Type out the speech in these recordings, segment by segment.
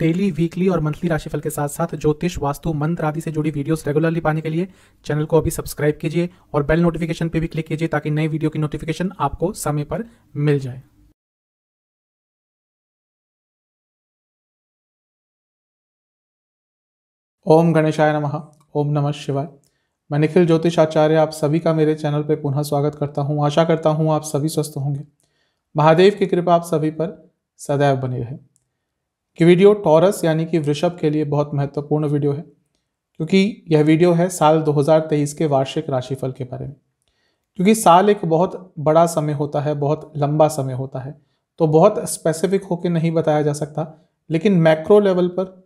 Daily, weekly और monthly राशिफल के साथ साथ ज्योतिष, वास्तु, मंत्र आदि से जुड़ी वीडियोस रेगुलरली पाने के लिए चैनल को अभी सब्सक्राइब कीजिए और बेल नोटिफिकेशन पे भी क्लिक कीजिए ताकि नई वीडियो की नोटिफिकेशन आपको समय पर मिल जाए। ओम गणेशाय नमः। ओम नमः शिवाय। मैं निखिल ज्योतिष आचार्य आप सभी का मेरे चैनल पर पुनः स्वागत करता हूं। आशा करता हूं आप सभी स्वस्थ होंगे। महादेव की कृपा आप सभी पर सदैव बनी रहे। कि वीडियो टॉरस यानी कि वृषभ के लिए बहुत महत्वपूर्ण वीडियो है, क्योंकि यह वीडियो है साल 2023 के वार्षिक राशिफल के बारे में। क्योंकि साल एक बहुत बड़ा समय होता है, बहुत लंबा समय होता है, तो बहुत स्पेसिफिक होकर नहीं बताया जा सकता, लेकिन मैक्रो लेवल पर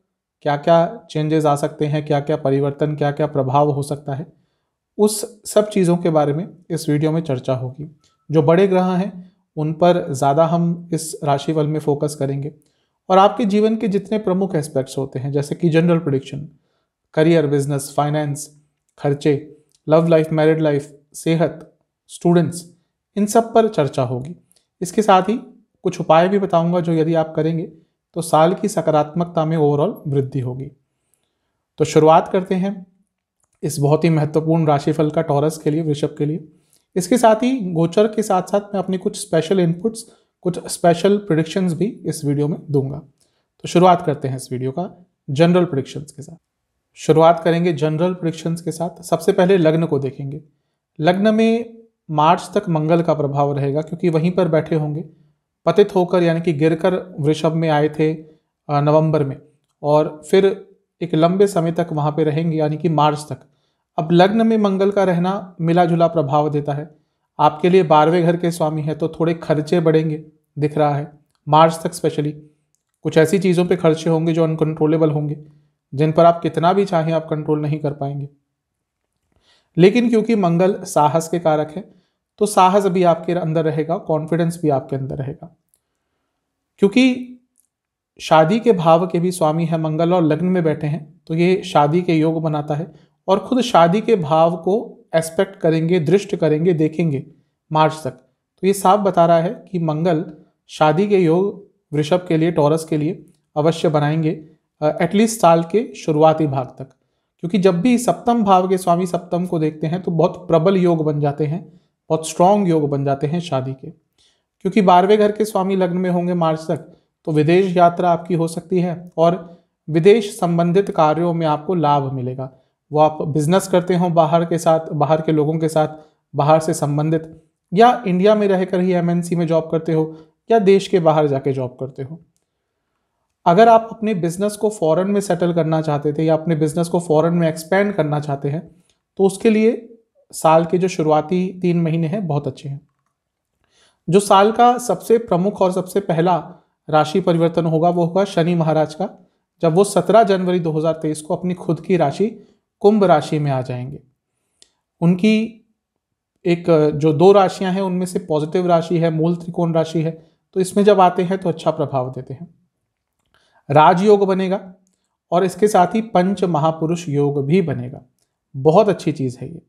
क्या क्या चेंजेस आ सकते हैं, क्या क्या परिवर्तन, क्या क्या प्रभाव हो सकता है, उस सब चीज़ों के बारे में इस वीडियो में चर्चा होगी। जो बड़े ग्रह हैं उन पर ज़्यादा हम इस राशिफल में फोकस करेंगे और आपके जीवन के जितने प्रमुख एस्पेक्ट्स होते हैं, जैसे कि general prediction, career, business, finance, खर्चे, लव लाइफ, मैरिड लाइफ, सेहत, स्टूडेंट्स, इन सब पर चर्चा होगी। इसके साथ ही कुछ उपाय भी बताऊंगा जो यदि आप करेंगे तो साल की सकारात्मकता में ओवरऑल वृद्धि होगी। तो शुरुआत करते हैं इस बहुत ही महत्वपूर्ण राशिफल का टॉरस के लिए, वृषभ के लिए। इसके साथ ही गोचर के साथ साथ मैं अपनी कुछ स्पेशल इनपुट्स, कुछ स्पेशल प्रेडिक्शंस भी इस वीडियो में दूंगा। तो शुरुआत करते हैं इस वीडियो का जनरल प्रेडिक्शंस के साथ। शुरुआत करेंगे जनरल प्रेडिक्शंस के साथ। सबसे पहले लग्न को देखेंगे। लग्न में मार्च तक मंगल का प्रभाव रहेगा, क्योंकि वहीं पर बैठे होंगे। पतित होकर यानी कि गिरकर वृषभ में आए थे नवंबर में, और फिर एक लंबे समय तक वहां पे रहेंगे यानी कि मार्च तक। अब लग्न में मंगल का रहना मिला जुला प्रभाव देता है। आपके लिए 12वें घर के स्वामी है, तो थोड़े खर्चे बढ़ेंगे दिख रहा है मार्च तक। स्पेशली कुछ ऐसी चीज़ों पे खर्चे होंगे जो अनकंट्रोलेबल होंगे, जिन पर आप कितना भी चाहें आप कंट्रोल नहीं कर पाएंगे। लेकिन क्योंकि मंगल साहस के कारक है, तो साहस भी आपके अंदर रहेगा, कॉन्फिडेंस भी आपके अंदर रहेगा। क्योंकि शादी के भाव के भी स्वामी है मंगल और लग्न में बैठे हैं, तो ये शादी के योग बनाता है और खुद शादी के भाव को एस्पेक्ट करेंगे, दृष्ट करेंगे, देखेंगे मार्च तक। तो ये साफ बता रहा है कि मंगल शादी के योग वृषभ के लिए, टॉरस के लिए अवश्य बनाएंगे एटलीस्ट साल के शुरुआती भाग तक। क्योंकि जब भी सप्तम भाव के स्वामी सप्तम को देखते हैं तो बहुत प्रबल योग बन जाते हैं, बहुत स्ट्रांग योग बन जाते हैं शादी के। क्योंकि 12वें घर के स्वामी लग्न में होंगे मार्च तक, तो विदेश यात्रा आपकी हो सकती है और विदेश संबंधित कार्यों में आपको लाभ मिलेगा। वो आप बिजनेस करते हो बाहर के साथ, बाहर के लोगों के साथ, बाहर से संबंधित, या इंडिया में रहकर ही एमएनसी में जॉब करते हो, या देश के बाहर जाके जॉब करते हो। अगर आप अपने बिजनेस को फॉरेन में सेटल करना चाहते थे या अपने बिजनेस को फॉरेन में एक्सपेंड करना चाहते हैं, तो उसके लिए साल के जो शुरुआती 3 महीने हैं बहुत अच्छे हैं। जो साल का सबसे प्रमुख और सबसे पहला राशि परिवर्तन होगा वो होगा शनि महाराज का, जब वो 17 जनवरी 2023 को अपनी खुद की राशि कुंभ राशि में आ जाएंगे। उनकी एक जो 2 राशियां हैं उनमें से पॉजिटिव राशि है, मूल त्रिकोण राशि है, तो इसमें जब आते हैं तो अच्छा प्रभाव देते हैं। राजयोग बनेगा और इसके साथ ही पंच महापुरुष योग भी बनेगा। बहुत अच्छी चीज है ये।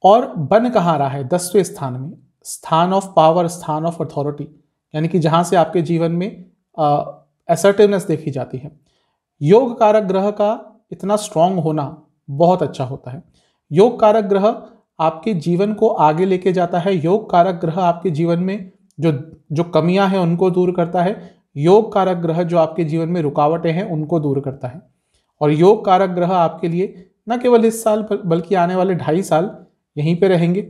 और बन कहाँ रहा है? 10वें स्थान में, स्थान ऑफ पावर, स्थान ऑफ अथॉरिटी, यानी कि जहां से आपके जीवन में असर्टिवनेस देखी जाती है। योग कारक ग्रह का इतना स्ट्रांग होना बहुत अच्छा होता है। योग कारक ग्रह आपके जीवन को आगे लेके जाता है। योग कारक ग्रह आपके जीवन में जो कमियां हैं उनको दूर करता है। योग कारक ग्रह जो आपके जीवन में रुकावटें हैं उनको दूर करता है। और योग कारक ग्रह आपके लिए न केवल इस साल बल्कि आने वाले 2.5 साल यहीं पे रहेंगे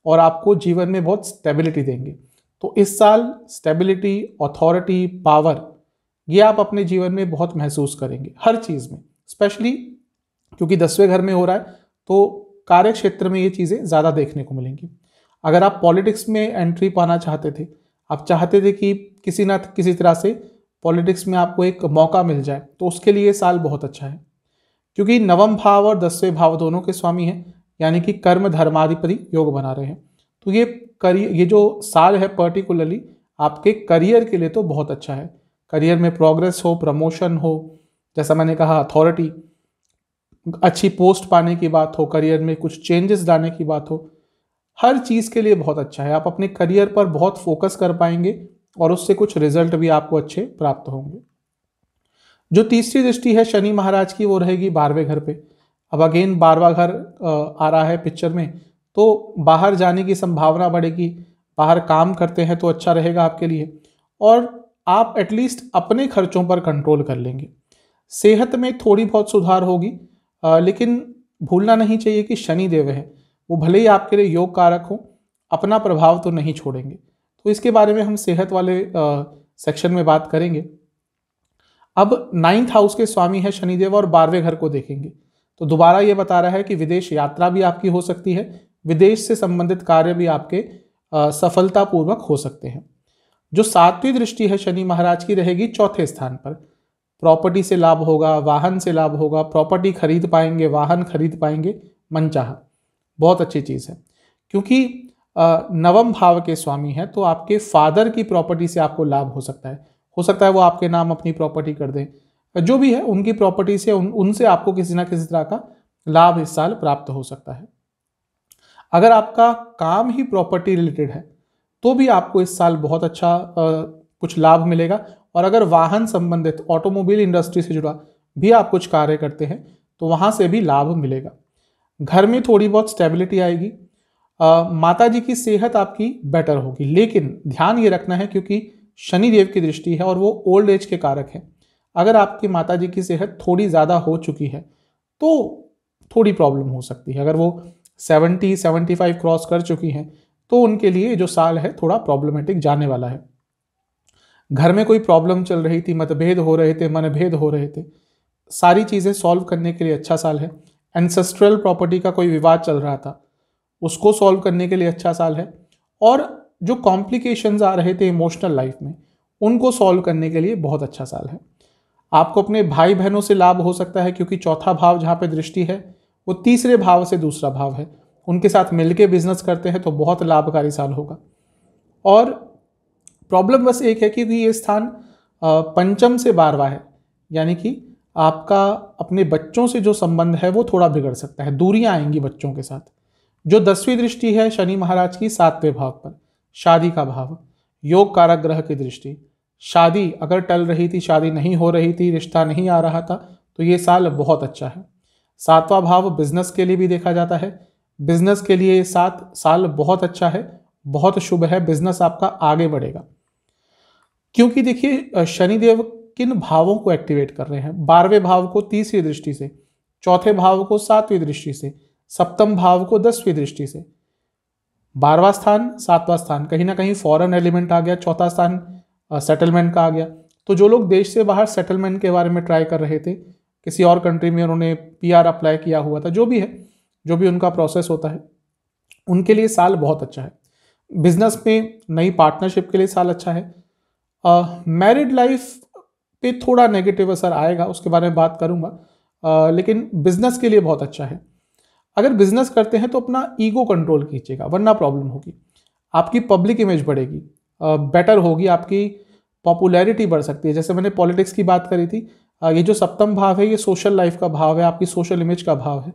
और आपको जीवन में बहुत स्टेबिलिटी देंगे। तो इस साल स्टेबिलिटी, अथॉरिटी, पावर, ये आप अपने जीवन में बहुत महसूस करेंगे हर चीज में। स्पेशली क्योंकि 10वें घर में हो रहा है तो कार्य क्षेत्र में ये चीजें ज्यादा देखने को मिलेंगी। अगर आप पॉलिटिक्स में एंट्री पाना चाहते थे, आप चाहते थे कि किसी ना किसी तरह से पॉलिटिक्स में आपको एक मौका मिल जाए, तो उसके लिए साल बहुत अच्छा है। क्योंकि नवम भाव और 10वें भाव दोनों के स्वामी हैं, यानी कि कर्म धर्माधिपति योग बना रहे हैं। तो ये जो साल है पर्टिकुलरली आपके करियर के लिए तो बहुत अच्छा है। करियर में प्रोग्रेस हो, प्रमोशन हो, जैसा मैंने कहा अथॉरिटी, अच्छी पोस्ट पाने की बात हो, करियर में कुछ चेंजेस लाने की बात हो, हर चीज़ के लिए बहुत अच्छा है। आप अपने करियर पर बहुत फोकस कर पाएंगे और उससे कुछ रिजल्ट भी आपको अच्छे प्राप्त होंगे। जो तीसरी दृष्टि है शनि महाराज की वो रहेगी 12वें घर पे। अब अगेन 12वां घर आ रहा है पिक्चर में, तो बाहर जाने की संभावना बढ़ेगी, बाहर काम करते हैं तो अच्छा रहेगा आपके लिए, और आप एटलीस्ट अपने खर्चों पर कंट्रोल कर लेंगे। सेहत में थोड़ी बहुत सुधार होगी, लेकिन भूलना नहीं चाहिए कि शनि देव है, वो भले ही आपके लिए योग कारक हो, अपना प्रभाव तो नहीं छोड़ेंगे। तो इसके बारे में हम सेहत वाले सेक्शन में बात करेंगे। अब 9th हाउस के स्वामी है शनिदेव और 12वें घर को देखेंगे तो दोबारा ये बता रहा है कि विदेश यात्रा भी आपकी हो सकती है, विदेश से संबंधित कार्य भी आपके सफलतापूर्वक हो सकते हैं। जो 7वीं दृष्टि है शनि महाराज की रहेगी 4थे स्थान पर। प्रॉपर्टी से लाभ होगा, वाहन से लाभ होगा, प्रॉपर्टी खरीद पाएंगे, वाहन खरीद पाएंगे मनचाहा, बहुत अच्छी चीज़ है। क्योंकि 9वें भाव के स्वामी हैं तो आपके फादर की प्रॉपर्टी से आपको लाभ हो सकता है वो आपके नाम अपनी प्रॉपर्टी कर दें, जो भी है उनकी प्रॉपर्टी से उनसे आपको किसी ना किसी तरह का लाभ इस साल प्राप्त हो सकता है। अगर आपका काम ही प्रॉपर्टी रिलेटेड है तो भी आपको इस साल बहुत अच्छा कुछ लाभ मिलेगा, और अगर वाहन संबंधित ऑटोमोबाइल इंडस्ट्री से जुड़ा भी आप कुछ कार्य करते हैं तो वहां से भी लाभ मिलेगा। घर में थोड़ी बहुत स्टेबिलिटी आएगी, माता जी की सेहत आपकी बेटर होगी, लेकिन ध्यान ये रखना है क्योंकि शनि देव की दृष्टि है और वो ओल्ड एज के कारक है। अगर आपकी माता जी की सेहत थोड़ी ज़्यादा हो चुकी है तो थोड़ी प्रॉब्लम हो सकती है। अगर वो 70-75 क्रॉस कर चुकी हैं तो उनके लिए जो साल है थोड़ा प्रॉब्लमेटिक जाने वाला है। घर में कोई प्रॉब्लम चल रही थी, मतभेद हो रहे थे, मनभेद हो रहे थे, सारी चीज़ें सॉल्व करने के लिए अच्छा साल है। एंसेस्ट्रल प्रॉपर्टी का कोई विवाद चल रहा था, उसको सॉल्व करने के लिए अच्छा साल है, और जो कॉम्प्लिकेशंस आ रहे थे इमोशनल लाइफ में उनको सॉल्व करने के लिए बहुत अच्छा साल है। आपको अपने भाई बहनों से लाभ हो सकता है क्योंकि चौथा भाव जहाँ पे दृष्टि है वो तीसरे भाव से दूसरा भाव है, उनके साथ मिलके बिजनेस करते हैं तो बहुत लाभकारी साल होगा। और प्रॉब्लम बस एक है कि ये स्थान पंचम से 12वां है, यानी कि आपका अपने बच्चों से जो संबंध है वो थोड़ा बिगड़ सकता है, दूरियां आएंगी बच्चों के साथ। जो 10वीं दृष्टि है शनि महाराज की 7वें भाव पर, शादी का भाव, योग कारक ग्रह की दृष्टि, शादी अगर टल रही थी, शादी नहीं हो रही थी, रिश्ता नहीं आ रहा था, तो ये साल बहुत अच्छा है। 7वां भाव बिजनेस के लिए भी देखा जाता है, बिजनेस के लिए ये साल बहुत अच्छा है, बहुत शुभ है, बिजनेस आपका आगे बढ़ेगा। क्योंकि देखिए शनिदेव किन भावों को एक्टिवेट कर रहे हैं, 12वें भाव को तीसरी दृष्टि से, चौथे भाव को 7वीं दृष्टि से, सप्तम भाव को 10वीं दृष्टि से। 12वां स्थान 7वां स्थान कहीं ना कहीं फॉरेन एलिमेंट आ गया, चौथा स्थान सेटलमेंट का आ गया। तो जो लोग देश से बाहर सेटलमेंट के बारे में ट्राई कर रहे थे, किसी और कंट्री में उन्होंने PR अप्लाई किया हुआ था, जो भी है, जो भी उनका प्रोसेस होता है, उनके लिए साल बहुत अच्छा है। बिजनेस में नई पार्टनरशिप के लिए साल अच्छा है। मैरिड लाइफ पे थोड़ा नेगेटिव असर आएगा, उसके बारे में बात करूंगा, लेकिन बिजनेस के लिए बहुत अच्छा है। अगर बिजनेस करते हैं तो अपना ईगो कंट्रोल कीजिएगा, वरना प्रॉब्लम होगी। आपकी पब्लिक इमेज बढ़ेगी, बेटर होगी, आपकी पॉपुलैरिटी बढ़ सकती है। जैसे मैंने पॉलिटिक्स की बात करी थी, ये जो सप्तम भाव है ये सोशल लाइफ का भाव है, आपकी सोशल इमेज का भाव है,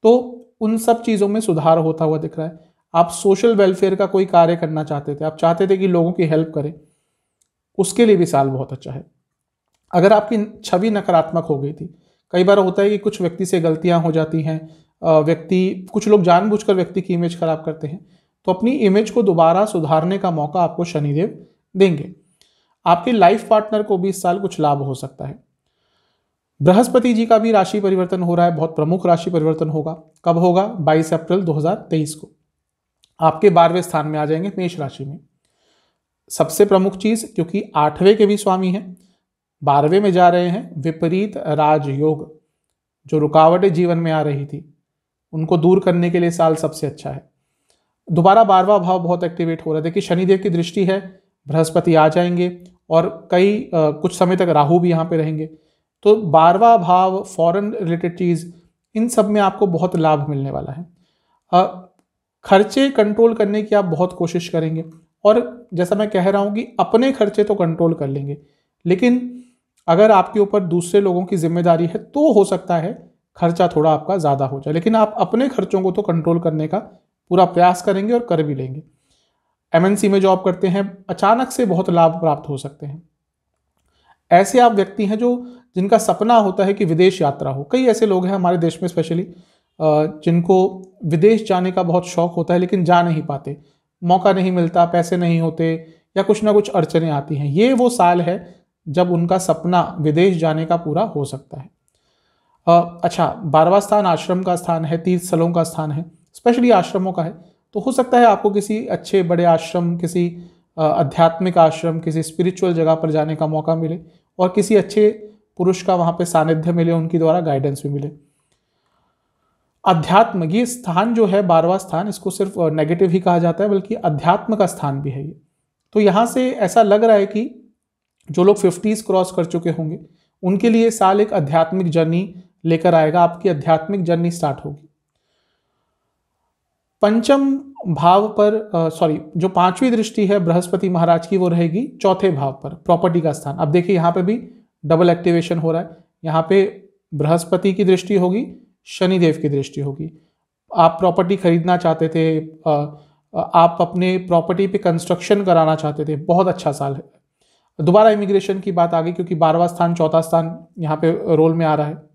तो उन सब चीज़ों में सुधार होता हुआ दिख रहा है। आप सोशल वेलफेयर का कोई कार्य करना चाहते थे, आप चाहते थे कि लोगों की हेल्प करें, उसके लिए भी साल बहुत अच्छा है। अगर आपकी छवि नकारात्मक हो गई थी, कई बार होता है कि कुछ व्यक्ति से गलतियां हो जाती हैं, कुछ लोग जानबूझकर व्यक्ति की इमेज खराब करते हैं, तो अपनी इमेज को दोबारा सुधारने का मौका आपको शनिदेव देंगे। आपके लाइफ पार्टनर को भी इस साल कुछ लाभ हो सकता है। बृहस्पति जी का भी राशि परिवर्तन हो रहा है, बहुत प्रमुख राशि परिवर्तन होगा। कब होगा? 22 अप्रैल 2023 को आपके 12वें स्थान में आ जाएंगे, मेष राशि में। सबसे प्रमुख चीज, क्योंकि 8वें के भी स्वामी हैं, 12वें में जा रहे हैं, विपरीत राजयोग, जो रुकावटें जीवन में आ रही थी उनको दूर करने के लिए साल सबसे अच्छा है। दोबारा 12वां भाव बहुत एक्टिवेट हो रहा है। देखिए शनिदेव की दृष्टि है, बृहस्पति आ जाएंगे और कुछ समय तक राहु भी यहाँ पे रहेंगे, तो 12वां भाव, फॉरेन रिलेटेड चीज, इन सब में आपको बहुत लाभ मिलने वाला है। खर्चे कंट्रोल करने की आप बहुत कोशिश करेंगे, और जैसा मैं कह रहा हूं कि अपने खर्चे तो कंट्रोल कर लेंगे, लेकिन अगर आपके ऊपर दूसरे लोगों की जिम्मेदारी है तो हो सकता है खर्चा थोड़ा आपका ज़्यादा हो जाए, लेकिन आप अपने खर्चों को तो कंट्रोल करने का पूरा प्रयास करेंगे और कर भी लेंगे। MNC में जॉब करते हैं, अचानक से बहुत लाभ प्राप्त हो सकते हैं। ऐसे आप व्यक्ति हैं जो जिनका सपना होता है कि विदेश यात्रा हो। कई ऐसे लोग हैं हमारे देश में स्पेशली जिनको विदेश जाने का बहुत शौक होता है लेकिन जा नहीं पाते, मौका नहीं मिलता, पैसे नहीं होते या कुछ ना कुछ अड़चनें आती हैं। ये वो साल है जब उनका सपना विदेश जाने का पूरा हो सकता है। अच्छा, 12वां स्थान आश्रम का स्थान है, तीर्थ स्थलों का स्थान है, स्पेशली आश्रमों का है। तो हो सकता है आपको किसी अच्छे बड़े आश्रम, किसी आध्यात्मिक आश्रम, किसी स्पिरिचुअल जगह पर जाने का मौका मिले और किसी अच्छे पुरुष का वहाँ पे सानिध्य मिले, उनकी द्वारा गाइडेंस भी मिले। अध्यात्म, ये स्थान जो है 12वां स्थान, इसको सिर्फ नेगेटिव ही कहा जाता है, बल्कि अध्यात्म का स्थान भी है ये। तो यहाँ से ऐसा लग रहा है कि जो लोग 50s क्रॉस कर चुके होंगे उनके लिए साल एक आध्यात्मिक जर्नी लेकर आएगा, आपकी आध्यात्मिक जर्नी स्टार्ट होगी। पंचम भाव पर जो 5वीं दृष्टि है बृहस्पति महाराज की, वो रहेगी 4थे भाव पर, प्रॉपर्टी का स्थान। अब देखिए यहाँ पे भी डबल एक्टिवेशन हो रहा है। यहाँ पे बृहस्पति की दृष्टि होगी, शनिदेव की दृष्टि होगी। आप प्रॉपर्टी खरीदना चाहते थे, आप अपने प्रॉपर्टी पे कंस्ट्रक्शन कराना चाहते थे, बहुत अच्छा साल है। दोबारा इमिग्रेशन की बात आ गई क्योंकि 12वां स्थान, 4था स्थान यहाँ पे रोल में आ रहा है।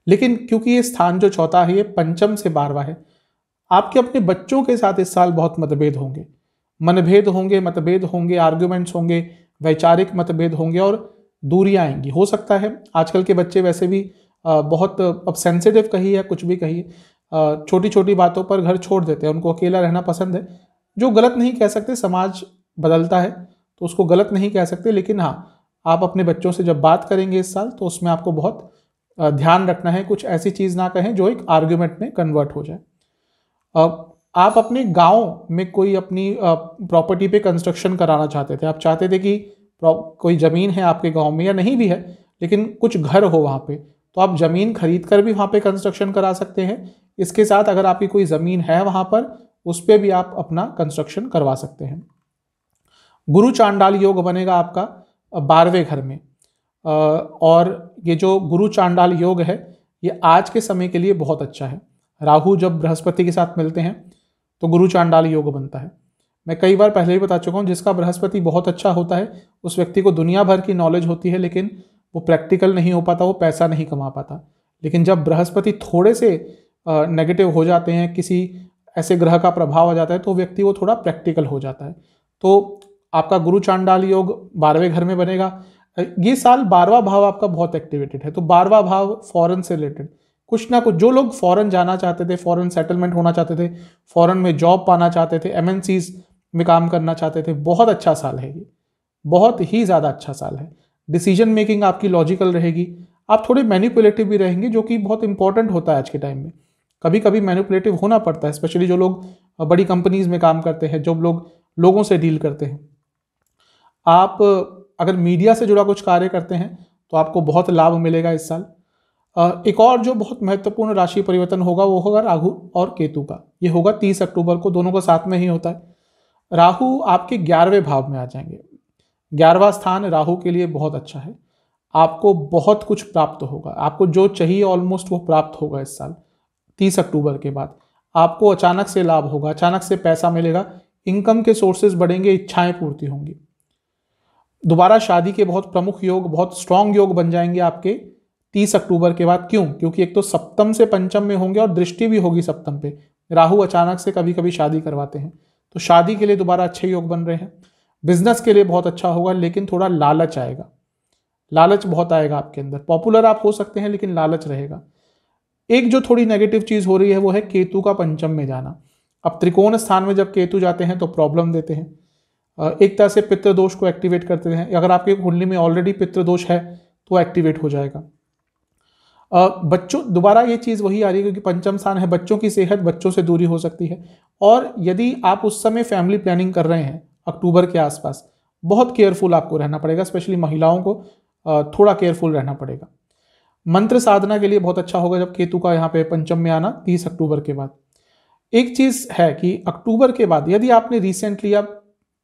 लेकिन क्योंकि ये स्थान जो 4था है ये पंचम से 12वां है, आपके अपने बच्चों के साथ इस साल बहुत मतभेद होंगे, मतभेद होंगे, आर्ग्यूमेंट्स होंगे, वैचारिक मतभेद होंगे और दूरियां आएंगी। हो सकता है आजकल के बच्चे वैसे भी बहुत अब सेंसिटिव कहिए या कुछ भी कहिए, छोटी छोटी बातों पर घर छोड़ देते हैं, उनको अकेला रहना पसंद है, जो गलत नहीं कह सकते। समाज बदलता है तो उसको गलत नहीं कह सकते, लेकिन हाँ, आप अपने बच्चों से जब बात करेंगे इस साल तो उसमें आपको बहुत ध्यान रखना है, कुछ ऐसी चीज़ ना कहें जो एक आर्ग्यूमेंट में कन्वर्ट हो जाए। आप अपने गांव में कोई अपनी प्रॉपर्टी पे कंस्ट्रक्शन कराना चाहते थे, आप चाहते थे कि कोई ज़मीन है आपके गांव में या नहीं भी है लेकिन कुछ घर हो वहाँ पे, तो आप ज़मीन खरीद कर भी वहाँ पे कंस्ट्रक्शन करा सकते हैं। इसके साथ अगर आपकी कोई ज़मीन है वहाँ पर, उस पर भी आप अपना कंस्ट्रक्शन करवा सकते हैं। गुरु चांडाल योग बनेगा आपका 12वें घर में, और ये जो गुरु चांडाल योग है ये आज के समय के लिए बहुत अच्छा है। राहु जब बृहस्पति के साथ मिलते हैं तो गुरु चांडाल योग बनता है। मैं कई बार पहले ही बता चुका हूँ, जिसका बृहस्पति बहुत अच्छा होता है उस व्यक्ति को दुनिया भर की नॉलेज होती है लेकिन वो प्रैक्टिकल नहीं हो पाता, वो पैसा नहीं कमा पाता। लेकिन जब बृहस्पति थोड़े से नेगेटिव हो जाते हैं, किसी ऐसे ग्रह का प्रभाव आ जाता है, तो व्यक्ति वो थोड़ा प्रैक्टिकल हो जाता है। तो आपका गुरु चांडाल योग 12वें घर में बनेगा। ये साल 12वां भाव आपका बहुत एक्टिवेटेड है, तो 12वां भाव फॉरेन से रिलेटेड कुछ ना कुछ, जो लोग फॉरेन जाना चाहते थे, फॉरेन सेटलमेंट होना चाहते थे, फॉरेन में जॉब पाना चाहते थे, MNCs में काम करना चाहते थे, बहुत अच्छा साल है ये, बहुत ही ज़्यादा अच्छा साल है। डिसीजन मेकिंग आपकी लॉजिकल रहेगी, आप थोड़े मैनिपुलेटिव भी रहेंगे, जो कि बहुत इंपॉर्टेंट होता है आज के टाइम में। कभी कभी मैनिपुलेटिव होना पड़ता है, स्पेशली जो लोग बड़ी कंपनीज में काम करते हैं, जो लोग लोगों से डील करते हैं। आप अगर मीडिया से जुड़ा कुछ कार्य करते हैं तो आपको बहुत लाभ मिलेगा इस साल। एक और जो बहुत महत्वपूर्ण राशि परिवर्तन होगा वो होगा राहु और केतु का। ये होगा 30 अक्टूबर को, दोनों का साथ में ही होता है। राहु आपके 11वें भाव में आ जाएंगे। 11वां स्थान राहु के लिए बहुत अच्छा है, आपको बहुत कुछ प्राप्त होगा, आपको जो चाहिए ऑलमोस्ट वो प्राप्त होगा इस साल। 30 अक्टूबर के बाद आपको अचानक से लाभ होगा, अचानक से पैसा मिलेगा, इनकम के सोर्सेज बढ़ेंगे, इच्छाएं पूर्ति होंगी। दोबारा शादी के बहुत प्रमुख योग, बहुत स्ट्रांग योग बन जाएंगे आपके 30 अक्टूबर के बाद। क्यों? क्योंकि एक तो सप्तम से पंचम में होंगे और दृष्टि भी होगी सप्तम पे। राहु अचानक से कभी कभी शादी करवाते हैं, तो शादी के लिए दोबारा अच्छे योग बन रहे हैं। बिजनेस के लिए बहुत अच्छा होगा, लेकिन थोड़ा लालच आएगा, लालच बहुत आएगा आपके अंदर। पॉपुलर आप हो सकते हैं लेकिन लालच रहेगा। एक जो थोड़ी नेगेटिव चीज हो रही है वो है केतु का पंचम में जाना। अब त्रिकोण स्थान में जब केतु जाते हैं तो प्रॉब्लम देते हैं, एक तरह से पितृदोष को एक्टिवेट करते हैं। अगर आपके कुंडली में ऑलरेडी पितृदोष है तो एक्टिवेट हो जाएगा। बच्चों, दोबारा ये चीज़ वही आ रही है क्योंकि पंचम स्थान है, बच्चों की सेहत, बच्चों से दूरी हो सकती है। और यदि आप उस समय फैमिली प्लानिंग कर रहे हैं अक्टूबर के आसपास, बहुत केयरफुल आपको रहना पड़ेगा, स्पेशली महिलाओं को थोड़ा केयरफुल रहना पड़ेगा। मंत्र साधना के लिए बहुत अच्छा होगा जब केतु का यहाँ पे पंचम में आना 30 अक्टूबर के बाद। एक चीज़ है कि अक्टूबर के बाद यदि आपने रिसेंटली या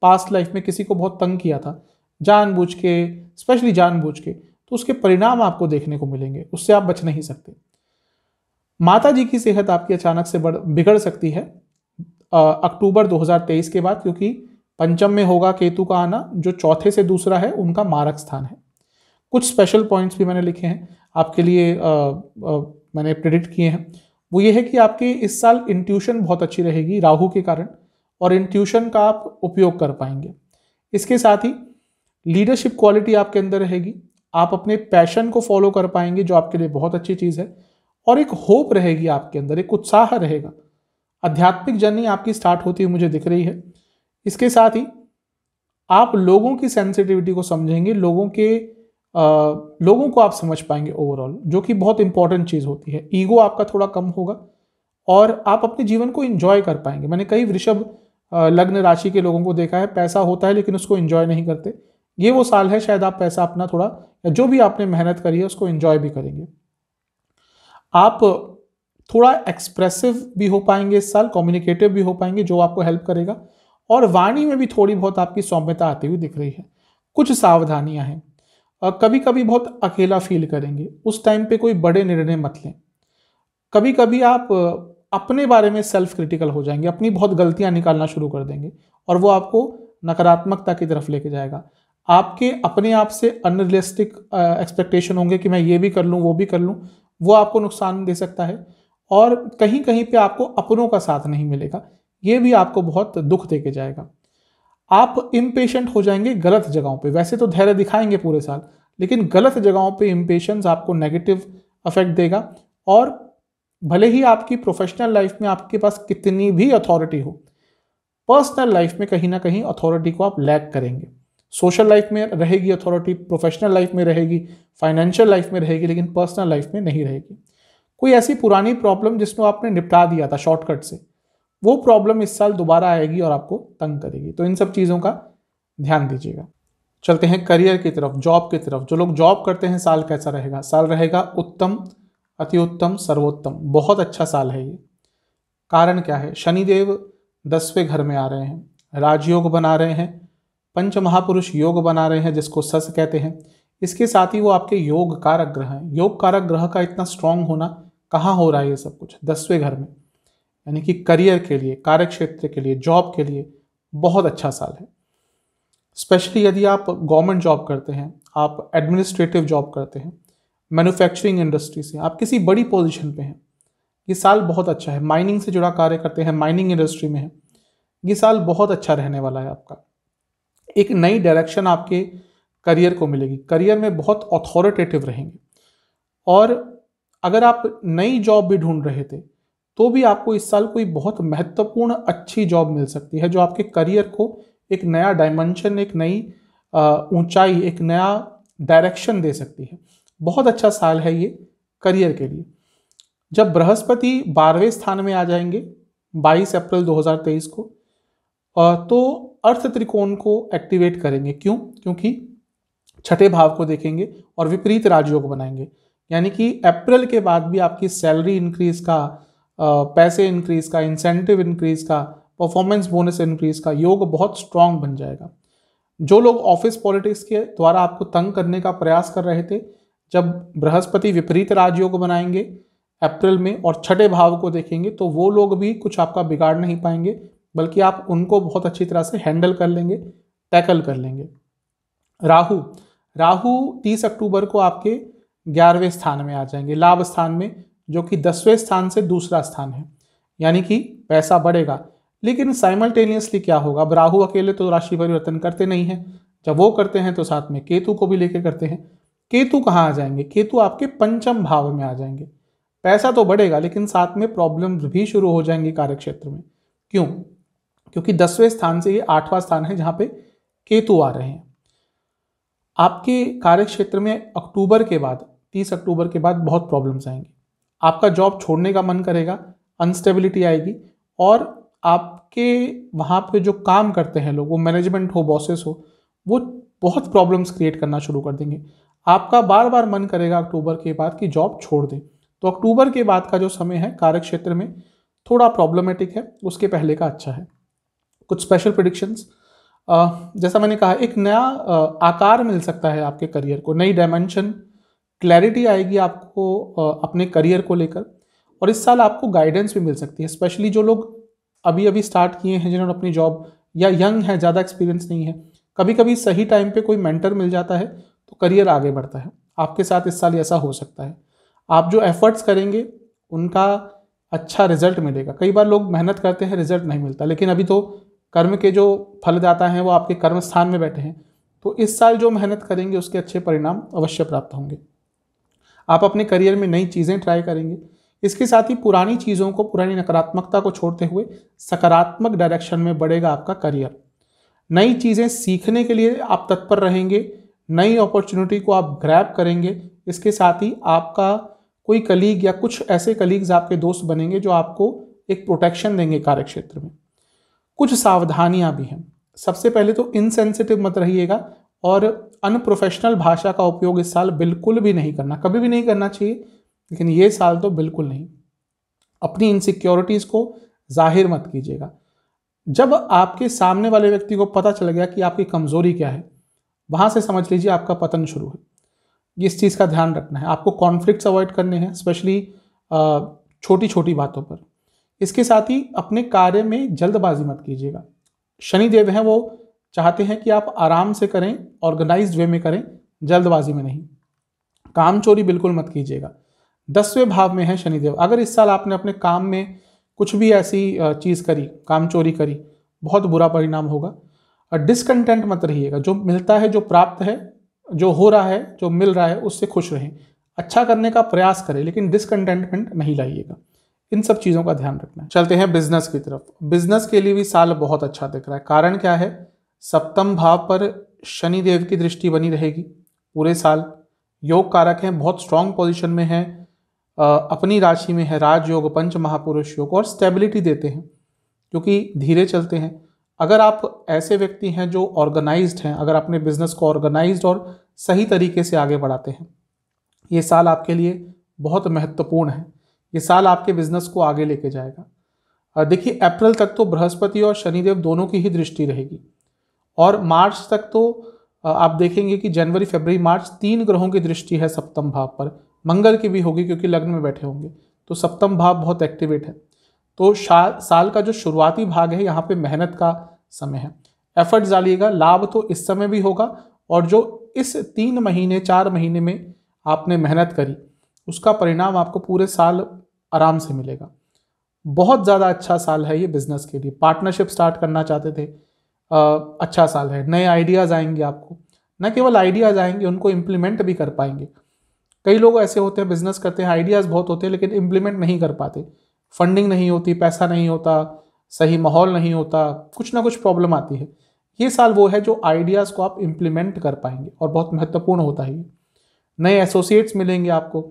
पास्ट लाइफ में किसी को बहुत तंग किया था जानबूझ के, स्पेशली जानबूझ के, तो उसके परिणाम आपको देखने को मिलेंगे, उससे आप बच नहीं सकते। माता जी की सेहत आपकी अचानक से बिगड़ सकती है अक्टूबर 2023 के बाद, क्योंकि पंचम में होगा केतु का आना, जो चौथे से दूसरा है उनका मारक स्थान है। कुछ स्पेशल पॉइंट्स भी मैंने लिखे हैं आपके लिए, मैंने प्रेडिक्ट किए हैं। वो ये है कि आपके इस साल इंट्यूशन बहुत अच्छी रहेगी राहु के कारण, और इंट्यूशन का आप उपयोग कर पाएंगे। इसके साथ ही लीडरशिप क्वालिटी आपके अंदर रहेगी, आप अपने पैशन को फॉलो कर पाएंगे जो आपके लिए बहुत अच्छी चीज़ है, और एक होप रहेगी आपके अंदर, एक उत्साह रहेगा। आध्यात्मिक जर्नी आपकी स्टार्ट होती हुई मुझे दिख रही है। इसके साथ ही आप लोगों की सेंसिटिविटी को समझेंगे, लोगों को आप समझ पाएंगे ओवरऑल, जो कि बहुत इंपॉर्टेंट चीज़ होती है। ईगो आपका थोड़ा कम होगा और आप अपने जीवन को एंजॉय कर पाएंगे। मैंने कई वृषभ लग्न राशि के लोगों को देखा है, पैसा होता है लेकिन उसको एंजॉय नहीं करते। ये वो साल है शायद आप पैसा अपना थोड़ा, या जो भी आपने मेहनत करी है उसको एंजॉय भी करेंगे। आप थोड़ा एक्सप्रेसिव भी हो पाएंगे इस साल, कम्युनिकेटिव भी हो पाएंगे, जो आपको हेल्प करेगा। और वाणी में भी थोड़ी बहुत आपकी सौम्यता आती हुई दिख रही है। कुछ सावधानियां हैं, कभी कभी बहुत अकेला फील करेंगे, उस टाइम पे कोई बड़े निर्णय मत लें। कभी कभी आप अपने बारे में सेल्फ क्रिटिकल हो जाएंगे, अपनी बहुत गलतियां निकालना शुरू कर देंगे, और वो आपको नकारात्मकता की तरफ लेके जाएगा। आपके अपने आप से अनरियलिस्टिक एक्सपेक्टेशन होंगे कि मैं ये भी कर लूँ, वो भी कर लूँ, वो आपको नुकसान दे सकता है। और कहीं कहीं पे आपको अपनों का साथ नहीं मिलेगा, ये भी आपको बहुत दुख दे के जाएगा। आप इम्पेशेंट हो जाएंगे गलत जगहों पे। वैसे तो धैर्य दिखाएंगे पूरे साल, लेकिन गलत जगहों पे इम्पेशेंस आपको नेगेटिव अफेक्ट देगा। और भले ही आपकी प्रोफेशनल लाइफ में आपके पास कितनी भी अथॉरिटी हो, पर्सनल लाइफ में कहीं ना कहीं अथॉरिटी को आप लैक करेंगे। सोशल लाइफ में रहेगी अथॉरिटी, प्रोफेशनल लाइफ में रहेगी, फाइनेंशियल लाइफ में रहेगी, लेकिन पर्सनल लाइफ में नहीं रहेगी। कोई ऐसी पुरानी प्रॉब्लम जिसको आपने निपटा दिया था शॉर्टकट से, वो प्रॉब्लम इस साल दोबारा आएगी और आपको तंग करेगी। तो इन सब चीज़ों का ध्यान दीजिएगा। चलते हैं करियर की तरफ, जॉब की तरफ। जो लोग जॉब करते हैं, साल कैसा रहेगा? साल रहेगा उत्तम, अति उत्तम, सर्वोत्तम। बहुत अच्छा साल है ये। कारण क्या है? शनिदेव 10वें घर में आ रहे हैं, राजयोग बना रहे हैं, पंच महापुरुष योग बना रहे हैं जिसको सस कहते हैं। इसके साथ ही वो आपके योग कारक ग्रह हैं। योग कारक ग्रह का इतना स्ट्रांग होना, कहाँ हो रहा है ये सब कुछ? 10वें घर में, यानी कि करियर के लिए, कार्य क्षेत्र के लिए, जॉब के लिए बहुत अच्छा साल है। स्पेशली यदि आप गवर्नमेंट जॉब करते हैं, आप एडमिनिस्ट्रेटिव जॉब करते हैं, मैन्युफैक्चरिंग इंडस्ट्री से आप किसी बड़ी पोजीशन पे हैं, ये साल बहुत अच्छा है। माइनिंग से जुड़ा कार्य करते हैं, माइनिंग इंडस्ट्री में है, ये साल बहुत अच्छा रहने वाला है आपका। एक नई डायरेक्शन आपके करियर को मिलेगी, करियर में बहुत अथॉरिटेटिव रहेंगे। और अगर आप नई जॉब भी ढूंढ रहे थे तो भी आपको इस साल कोई बहुत महत्वपूर्ण अच्छी जॉब मिल सकती है, जो आपके करियर को एक नया डायमेंशन, एक नई ऊंचाई, एक नया डायरेक्शन दे सकती है। बहुत अच्छा साल है ये करियर के लिए। जब बृहस्पति 12वें स्थान में आ जाएंगे 22 अप्रैल 2023 को, तो अर्थ त्रिकोण को एक्टिवेट करेंगे। क्यों? क्योंकि छठे भाव को देखेंगे और विपरीत राजयोग बनाएंगे। यानी कि अप्रैल के बाद भी आपकी सैलरी इंक्रीज का, पैसे इंक्रीज का, इंसेंटिव इंक्रीज का, परफॉर्मेंस बोनस इंक्रीज का योग बहुत स्ट्रांग बन जाएगा। जो लोग ऑफिस पॉलिटिक्स के द्वारा आपको तंग करने का प्रयास कर रहे थे, जब बृहस्पति विपरीत राजयोग बनाएंगे अप्रैल में और छठे भाव को देखेंगे, तो वो लोग भी कुछ आपका बिगाड़ नहीं पाएंगे, बल्कि आप उनको बहुत अच्छी तरह से हैंडल कर लेंगे, टैकल कर लेंगे। राहु 30 अक्टूबर को आपके 11वें स्थान में आ जाएंगे, लाभ स्थान में, जो कि 10वें स्थान से दूसरा स्थान है। यानी कि पैसा बढ़ेगा। लेकिन साइमल्टेनियसली क्या होगा? अब राहु अकेले तो राशि परिवर्तन करते नहीं हैं, जब वो करते हैं तो साथ में केतु को भी लेके करते हैं। केतु कहाँ आ जाएंगे? केतु आपके पंचम भाव में आ जाएंगे। पैसा तो बढ़ेगा, लेकिन साथ में प्रॉब्लम भी शुरू हो जाएंगी कार्य क्षेत्र में। क्यों? क्योंकि 10वें स्थान से ये 8वां स्थान है जहां पे केतु आ रहे हैं। आपके कार्य क्षेत्र में अक्टूबर के बाद, 30 अक्टूबर के बाद बहुत प्रॉब्लम्स आएंगी। आपका जॉब छोड़ने का मन करेगा, अनस्टेबिलिटी आएगी, और आपके वहाँ पे जो काम करते हैं लोग, वो मैनेजमेंट हो, बॉसेस हो, वो बहुत प्रॉब्लम्स क्रिएट करना शुरू कर देंगे। आपका बार बार मन करेगा अक्टूबर के बाद कि जॉब छोड़ दें। तो अक्टूबर के बाद का जो समय है कार्य क्षेत्र में थोड़ा प्रॉब्लमेटिक है, उसके पहले का अच्छा है। कुछ स्पेशल प्रेडिक्शंस, जैसा मैंने कहा, एक नया आकार मिल सकता है आपके करियर को, नई डायमेंशन, क्लैरिटी आएगी आपको अपने करियर को लेकर। और इस साल आपको गाइडेंस भी मिल सकती है, स्पेशली जो लोग अभी अभी स्टार्ट किए हैं, जिन्होंने अपनी जॉब, या यंग है, ज़्यादा एक्सपीरियंस नहीं है। कभी कभी सही टाइम पे कोई मेंटर मिल जाता है तो करियर आगे बढ़ता है। आपके साथ इस साल ऐसा हो सकता है। आप जो एफर्ट्स करेंगे उनका अच्छा रिजल्ट मिलेगा। कई बार लोग मेहनत करते हैं, रिजल्ट नहीं मिलता, लेकिन अभी तो कर्म के जो फलदाता हैं वो आपके कर्म स्थान में बैठे हैं, तो इस साल जो मेहनत करेंगे उसके अच्छे परिणाम अवश्य प्राप्त होंगे। आप अपने करियर में नई चीज़ें ट्राई करेंगे। इसके साथ ही पुरानी चीज़ों को, पुरानी नकारात्मकता को छोड़ते हुए सकारात्मक डायरेक्शन में बढ़ेगा आपका करियर। नई चीज़ें सीखने के लिए आप तत्पर रहेंगे, नई अपॉर्चुनिटी को आप ग्रैब करेंगे। इसके साथ ही आपका कोई कलीग या कुछ ऐसे कलीग्स आपके दोस्त बनेंगे जो आपको एक प्रोटेक्शन देंगे कार्य क्षेत्र में। कुछ सावधानियां भी हैं। सबसे पहले तो इनसेंसिटिव मत रहिएगा और अनप्रोफेशनल भाषा का उपयोग इस साल बिल्कुल भी नहीं करना, कभी भी नहीं करना चाहिए, लेकिन ये साल तो बिल्कुल नहीं। अपनी इनसिक्योरिटीज़ को जाहिर मत कीजिएगा। जब आपके सामने वाले व्यक्ति को पता चल गया कि आपकी कमजोरी क्या है, वहां से समझ लीजिए आपका पतन शुरू है। इस चीज़ का ध्यान रखना है। आपको कॉन्फ्लिक्ट्स अवॉइड करने हैं, स्पेशली छोटी छोटी बातों पर। इसके साथ ही अपने कार्य में जल्दबाजी मत कीजिएगा। शनिदेव हैं, वो चाहते हैं कि आप आराम से करें, ऑर्गेनाइज्ड वे में करें, जल्दबाजी में नहीं। काम चोरी बिल्कुल मत कीजिएगा। 10वें भाव में है शनिदेव। अगर इस साल आपने अपने काम में कुछ भी ऐसी चीज़ करी, काम चोरी करी, बहुत बुरा परिणाम होगा। और डिसकंटेंट मत रहिएगा। जो मिलता है, जो प्राप्त है, जो हो रहा है, जो मिल रहा है, उससे खुश रहें। अच्छा करने का प्रयास करें, लेकिन डिसकंटेंटमेंट नहीं लाइएगा। इन सब चीज़ों का ध्यान रखना है। चलते हैं बिजनेस की तरफ। बिजनेस के लिए भी साल बहुत अच्छा दिख रहा है। कारण क्या है? सप्तम भाव पर शनिदेव की दृष्टि बनी रहेगी पूरे साल। योग कारक हैं, बहुत स्ट्रांग पोजीशन में है, अपनी राशि में है, राजयोग, पंच महापुरुष योग, और स्टेबिलिटी देते हैं क्योंकि धीरे चलते हैं। अगर आप ऐसे व्यक्ति हैं जो ऑर्गेनाइज्ड हैं, अगर अपने बिजनेस को ऑर्गेनाइज्ड और सही तरीके से आगे बढ़ाते हैं, ये साल आपके लिए बहुत महत्वपूर्ण है। ये साल आपके बिजनेस को आगे लेके जाएगा। देखिए, अप्रैल तक तो बृहस्पति और शनिदेव दोनों की ही दृष्टि रहेगी, और मार्च तक तो आप देखेंगे कि जनवरी, फरवरी, मार्च 3 ग्रहों की दृष्टि है सप्तम भाव पर। मंगल की भी होगी क्योंकि लग्न में बैठे होंगे, तो सप्तम भाव बहुत एक्टिवेट है। तो साल का जो शुरुआती भाग है, यहाँ पे मेहनत का समय है। एफर्ट डालिएगा, लाभ तो इस समय भी होगा, और जो इस 3 महीने 4 महीने में आपने मेहनत करी, उसका परिणाम आपको पूरे साल आराम से मिलेगा। बहुत ज़्यादा अच्छा साल है ये बिजनेस के लिए। पार्टनरशिप स्टार्ट करना चाहते थे, अच्छा साल है। नए आइडियाज़ आएंगे आपको, न केवल आइडियाज़ आएंगे, उनको इम्प्लीमेंट भी कर पाएंगे। कई लोग ऐसे होते हैं, बिजनेस करते हैं, आइडियाज़ बहुत होते हैं, लेकिन इम्प्लीमेंट नहीं कर पाते। फंडिंग नहीं होती, पैसा नहीं होता, सही माहौल नहीं होता, कुछ ना कुछ प्रॉब्लम आती है। ये साल वो है जो आइडियाज़ को आप इम्प्लीमेंट कर पाएंगे, और बहुत महत्वपूर्ण होता है ये। नए एसोसिएट्स मिलेंगे आपको।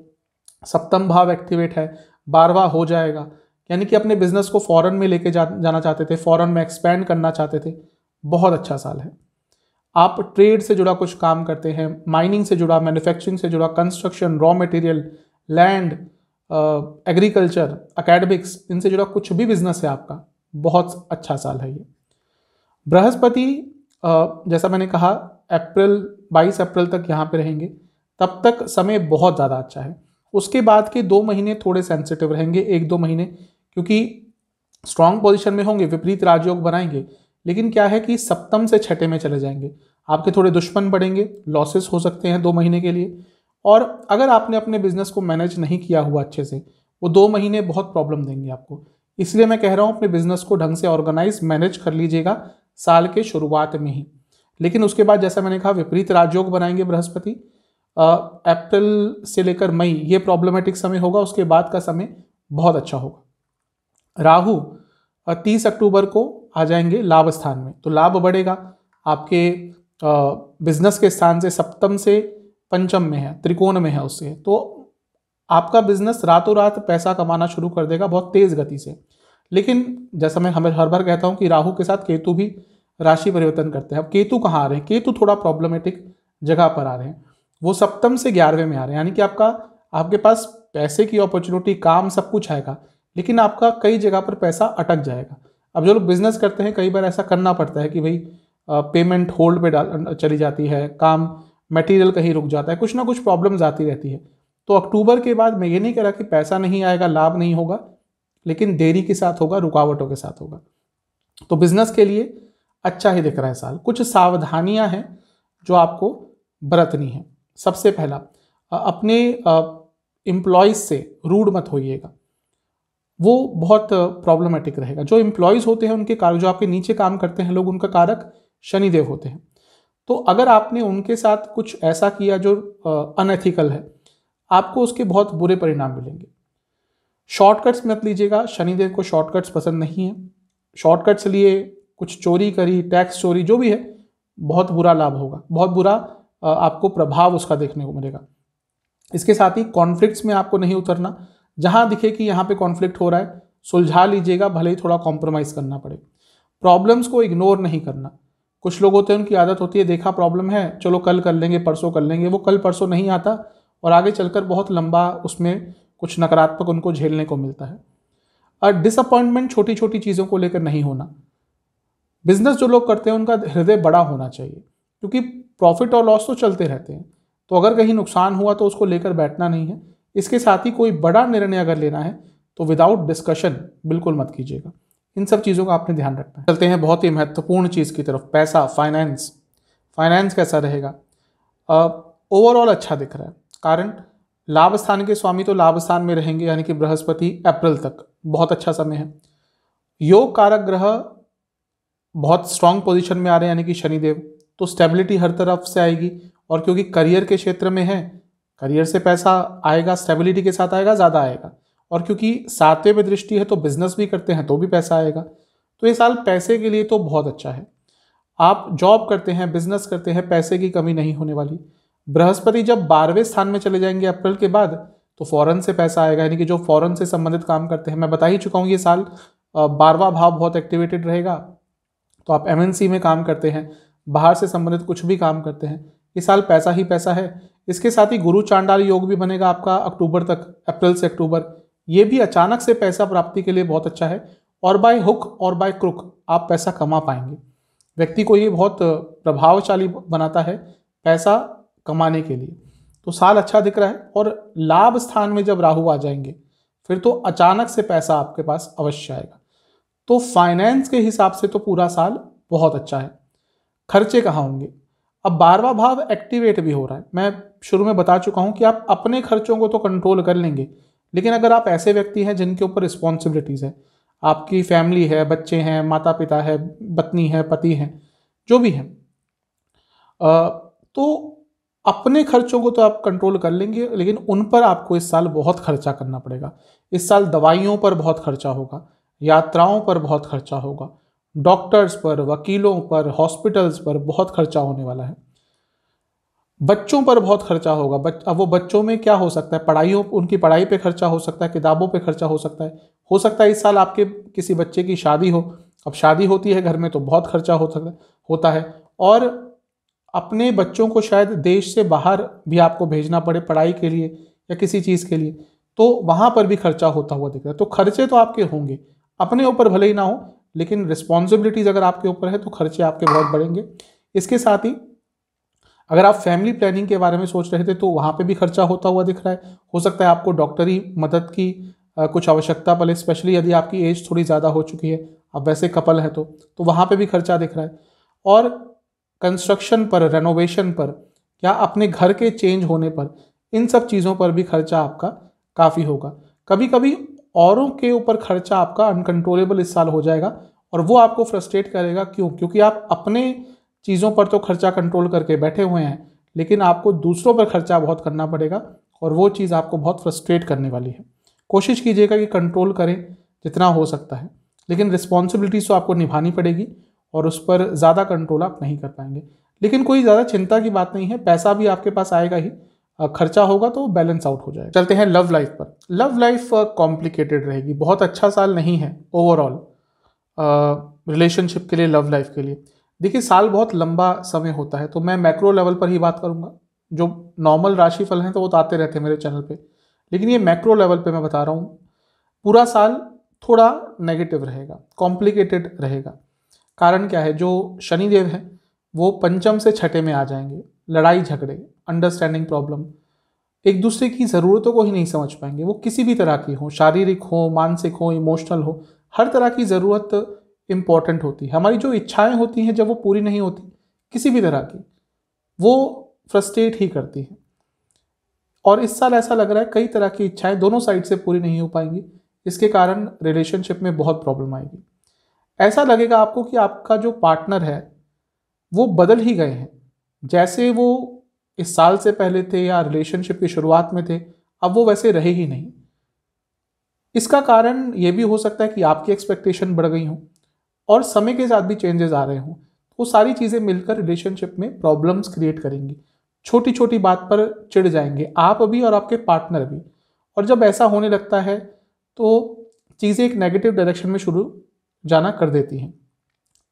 सप्तम भाव एक्टिवेट है, 12वां हो जाएगा, यानी कि अपने बिजनेस को फॉरेन में लेके जाना चाहते थे, फॉरेन में एक्सपैंड करना चाहते थे, बहुत अच्छा साल है। आप ट्रेड से जुड़ा कुछ काम करते हैं, माइनिंग से जुड़ा, मैन्युफैक्चरिंग से जुड़ा, construction, raw material, land, agriculture, academics, इनसे जुड़ा कुछ भी बिजनेस है आपका, बहुत अच्छा साल है ये। बृहस्पति जैसा मैंने कहा 22 अप्रैल तक यहाँ पे रहेंगे, तब तक समय बहुत ज़्यादा अच्छा है। उसके बाद के 2 महीने थोड़े सेंसिटिव रहेंगे, 1-2 महीने, क्योंकि स्ट्रांग पोजीशन में होंगे, विपरीत राजयोग बनाएंगे, लेकिन क्या है कि सप्तम से छठे में चले जाएंगे। आपके थोड़े दुश्मन बढ़ेंगे, लॉसेस हो सकते हैं 2 महीने के लिए। और अगर आपने अपने बिजनेस को मैनेज नहीं किया हुआ अच्छे से, वो 2 महीने बहुत प्रॉब्लम देंगे आपको। इसलिए मैं कह रहा हूँ अपने बिजनेस को ढंग से ऑर्गेनाइज, मैनेज कर लीजिएगा साल के शुरुआत में ही। लेकिन उसके बाद जैसा मैंने कहा, विपरीत राजयोग बनाएंगे बृहस्पति। अप्रैल से लेकर मई ये प्रॉब्लमेटिक समय होगा, उसके बाद का समय बहुत अच्छा होगा। राहु 30 अक्टूबर को आ जाएंगे लाभ स्थान में, तो लाभ बढ़ेगा आपके बिजनेस के स्थान से, सप्तम से पंचम में है, त्रिकोण में है उससे, तो आपका बिजनेस रातों रात पैसा कमाना शुरू कर देगा बहुत तेज गति से। लेकिन जैसा मैं हर बार कहता हूं कि राहु के साथ केतु भी राशि परिवर्तन करते हैं। अब केतु कहाँ आ रहे हैं? केतु थोड़ा प्रॉब्लमेटिक जगह पर आ रहे हैं, वो सप्तम से 11वें में आ रहे हैं, यानी कि आपके पास पैसे की अपॉर्चुनिटी, काम सब कुछ आएगा, लेकिन आपका कई जगह पर पैसा अटक जाएगा। अब जो लोग बिजनेस करते हैं, कई बार ऐसा करना पड़ता है कि भाई पेमेंट होल्ड पे चली जाती है, काम मटेरियल कहीं रुक जाता है, कुछ ना कुछ प्रॉब्लम्स आती रहती है। तो अक्टूबर के बाद मैं ये नहीं कह रहा कि पैसा नहीं आएगा, लाभ नहीं होगा, लेकिन देरी के साथ होगा, रुकावटों के साथ होगा। तो बिजनेस के लिए अच्छा ही दिख रहा है साल। कुछ सावधानियां हैं जो आपको बरतनी है। सबसे पहला, अपने एम्प्लॉयज़ से रूड मत होइएगा, वो बहुत प्रॉब्लमेटिक रहेगा। जो एम्प्लॉयज़ होते हैं उनके कारक, जो आपके नीचे काम करते हैं लोग, उनका कारक शनिदेव होते हैं। तो अगर आपने उनके साथ कुछ ऐसा किया जो अनएथिकल है, आपको उसके बहुत बुरे परिणाम मिलेंगे। शॉर्टकट्स मत लीजिएगा, शनिदेव को शॉर्टकट्स पसंद नहीं है। शॉर्टकट्स लिए, कुछ चोरी करी, टैक्स चोरी, जो भी है, बहुत बुरा लाभ होगा, बहुत बुरा आपको प्रभाव उसका देखने को मिलेगा। इसके साथ ही कॉन्फ्लिक्ट्स में आपको नहीं उतरना। जहां दिखे कि यहाँ पे कॉन्फ्लिक्ट हो रहा है, सुलझा लीजिएगा, भले ही थोड़ा कॉम्प्रोमाइज़ करना पड़े। प्रॉब्लम्स को इग्नोर नहीं करना। कुछ लोग होते हैं, उनकी आदत होती है, देखा प्रॉब्लम है, चलो कल कर लेंगे, परसों कर लेंगे। वो कल परसों नहीं आता और आगे चलकर बहुत लंबा उसमें कुछ नकारात्मक उनको झेलने को मिलता है। और डिसअपॉइंटमेंट छोटी छोटी चीज़ों को लेकर नहीं होना। बिजनेस जो लोग करते हैं उनका हृदय बड़ा होना चाहिए, क्योंकि प्रॉफिट और लॉस तो चलते रहते हैं। तो अगर कहीं नुकसान हुआ तो उसको लेकर बैठना नहीं है। इसके साथ ही कोई बड़ा निर्णय अगर लेना है तो विदाउट डिस्कशन बिल्कुल मत कीजिएगा। इन सब चीज़ों का आपने ध्यान रखना है। चलते हैं बहुत ही महत्वपूर्ण चीज़ की तरफ, पैसा, फाइनेंस। फाइनेंस कैसा रहेगा? ओवरऑल अच्छा दिख रहा है। कारण लाभ स्थान के स्वामी तो लाभ स्थान में रहेंगे, यानी कि बृहस्पति अप्रैल तक बहुत अच्छा समय है। योग कारक ग्रह बहुत स्ट्रांग पोजीशन में आ रहे हैं, यानी कि शनिदेव, तो स्टेबिलिटी हर तरफ से आएगी। और क्योंकि करियर के क्षेत्र में है, करियर से पैसा आएगा, स्टेबिलिटी के साथ आएगा, ज़्यादा आएगा। और क्योंकि 7वें में दृष्टि है तो बिजनेस भी करते हैं तो भी पैसा आएगा। तो ये साल पैसे के लिए तो बहुत अच्छा है। आप जॉब करते हैं, बिजनेस करते हैं, पैसे की कमी नहीं होने वाली। बृहस्पति जब 12वें स्थान में चले जाएंगे अप्रैल के बाद, तो फॉरेन से पैसा आएगा, यानी कि जो फॉरेन से संबंधित काम करते हैं। मैं बता ही चुका हूँ, ये साल 12वां भाव बहुत एक्टिवेटेड रहेगा। तो आप MNC में काम करते हैं, बाहर से संबंधित कुछ भी काम करते हैं, इस साल पैसा ही पैसा है। इसके साथ ही गुरु चांडाल योग भी बनेगा आपका अक्टूबर तक, अप्रैल से अक्टूबर। ये भी अचानक से पैसा प्राप्ति के लिए बहुत अच्छा है। और बाय हुक और बाय क्रुक आप पैसा कमा पाएंगे। व्यक्ति को ये बहुत प्रभावशाली बनाता है पैसा कमाने के लिए। तो साल अच्छा दिख रहा है। और लाभ स्थान में जब राहु आ जाएंगे फिर तो अचानक से पैसा आपके पास अवश्य आएगा। तो फाइनेंस के हिसाब से तो पूरा साल बहुत अच्छा है। खर्चे कहाँ होंगे? अब 12वां भाव एक्टिवेट भी हो रहा है। मैं शुरू में बता चुका हूं कि आप अपने खर्चों को तो कंट्रोल कर लेंगे, लेकिन अगर आप ऐसे व्यक्ति हैं जिनके ऊपर रिस्पॉन्सिबिलिटीज़ है, आपकी फैमिली है, बच्चे हैं, माता पिता है, पत्नी है, पति हैं, जो भी हैं, तो अपने खर्चों को तो आप कंट्रोल कर लेंगे, लेकिन उन पर आपको इस साल बहुत खर्चा करना पड़ेगा। इस साल दवाइयों पर बहुत खर्चा होगा, यात्राओं पर बहुत खर्चा होगा, डॉक्टर्स पर, वकीलों पर, हॉस्पिटल्स पर बहुत खर्चा होने वाला है। बच्चों पर बहुत खर्चा होगा। अब वो बच्चों में क्या हो सकता है? पढ़ाइयों, उनकी पढ़ाई पे खर्चा हो सकता है, किताबों पे खर्चा हो सकता है। हो सकता है इस साल आपके किसी बच्चे की शादी हो। अब शादी होती है घर में तो बहुत खर्चा होता है। और अपने बच्चों को शायद देश से बाहर भी आपको भेजना पड़े पढ़ाई के लिए या किसी चीज़ के लिए, तो वहाँ पर भी खर्चा होता हुआ दिख रहा है। तो खर्चे तो आपके होंगे, अपने ऊपर भले ही ना हो, लेकिन रिस्पॉन्सिबिलिटीज़ अगर आपके ऊपर है तो खर्चे आपके बहुत बढ़ेंगे। इसके साथ ही अगर आप फैमिली प्लानिंग के बारे में सोच रहे थे तो वहाँ पे भी खर्चा होता हुआ दिख रहा है। हो सकता है आपको डॉक्टरी मदद की कुछ आवश्यकता पड़े, स्पेशली यदि आपकी एज थोड़ी ज़्यादा हो चुकी है, आप वैसे कपल हैं तो वहाँ पे भी खर्चा दिख रहा है। और कंस्ट्रक्शन पर, रेनोवेशन पर या अपने घर के चेंज होने पर, इन सब चीज़ों पर भी खर्चा आपका काफ़ी होगा। कभी कभी औरों के ऊपर खर्चा आपका अनकंट्रोलेबल इस साल हो जाएगा और वो आपको फ्रस्ट्रेट करेगा। क्यों? क्योंकि आप अपने चीज़ों पर तो खर्चा कंट्रोल करके बैठे हुए हैं, लेकिन आपको दूसरों पर खर्चा बहुत करना पड़ेगा और वो चीज़ आपको बहुत फ्रस्ट्रेट करने वाली है। कोशिश कीजिएगा कि कंट्रोल करें जितना हो सकता है, लेकिन रिस्पॉन्सिबिलिटीज तो आपको निभानी पड़ेगी और उस पर ज़्यादा कंट्रोल आप नहीं कर पाएंगे। लेकिन कोई ज़्यादा चिंता की बात नहीं है, पैसा भी आपके पास आएगा ही, खर्चा होगा तो बैलेंस आउट हो जाएगा। चलते हैं लव लाइफ पर। लव लाइफ कॉम्प्लिकेटेड रहेगी, बहुत अच्छा साल नहीं है ओवरऑल रिलेशनशिप के लिए, लव लाइफ के लिए। देखिए, साल बहुत लंबा समय होता है, तो मैं मैक्रो लेवल पर ही बात करूंगा। जो नॉर्मल राशिफल हैं तो वो तो आते रहते हैं मेरे चैनल पे, लेकिन ये मैक्रो लेवल पे मैं बता रहा हूँ। पूरा साल थोड़ा नेगेटिव रहेगा, कॉम्प्लिकेटेड रहेगा। कारण क्या है? जो शनिदेव है वो पंचम से छठे में आ जाएंगे। लड़ाई झगड़े, अंडरस्टैंडिंग प्रॉब्लम, एक दूसरे की ज़रूरतों को ही नहीं समझ पाएंगे। वो किसी भी तरह की हो, शारीरिक हो, मानसिक हो, इमोशनल हो, हर तरह की ज़रूरत इंपॉर्टेंट होती है। हमारी जो इच्छाएं होती हैं जब वो पूरी नहीं होती किसी भी तरह की, वो फ्रस्ट्रेट ही करती हैं। और इस साल ऐसा लग रहा है कई तरह की इच्छाएं दोनों साइड से पूरी नहीं हो पाएंगी, इसके कारण रिलेशनशिप में बहुत प्रॉब्लम आएगी। ऐसा लगेगा आपको कि आपका जो पार्टनर है वो बदल ही गए हैं, जैसे वो इस साल से पहले थे या रिलेशनशिप की शुरुआत में थे, अब वो वैसे रहे ही नहीं। इसका कारण ये भी हो सकता है कि आपकी एक्सपेक्टेशन बढ़ गई हो और समय के साथ भी चेंजेस आ रहे हों। वो सारी चीज़ें मिलकर रिलेशनशिप में प्रॉब्लम्स क्रिएट करेंगी। छोटी छोटी बात पर चिढ़ जाएंगे आप भी और आपके पार्टनर भी। और जब ऐसा होने लगता है तो चीज़ें एक नेगेटिव डायरेक्शन में शुरू जाना कर देती हैं।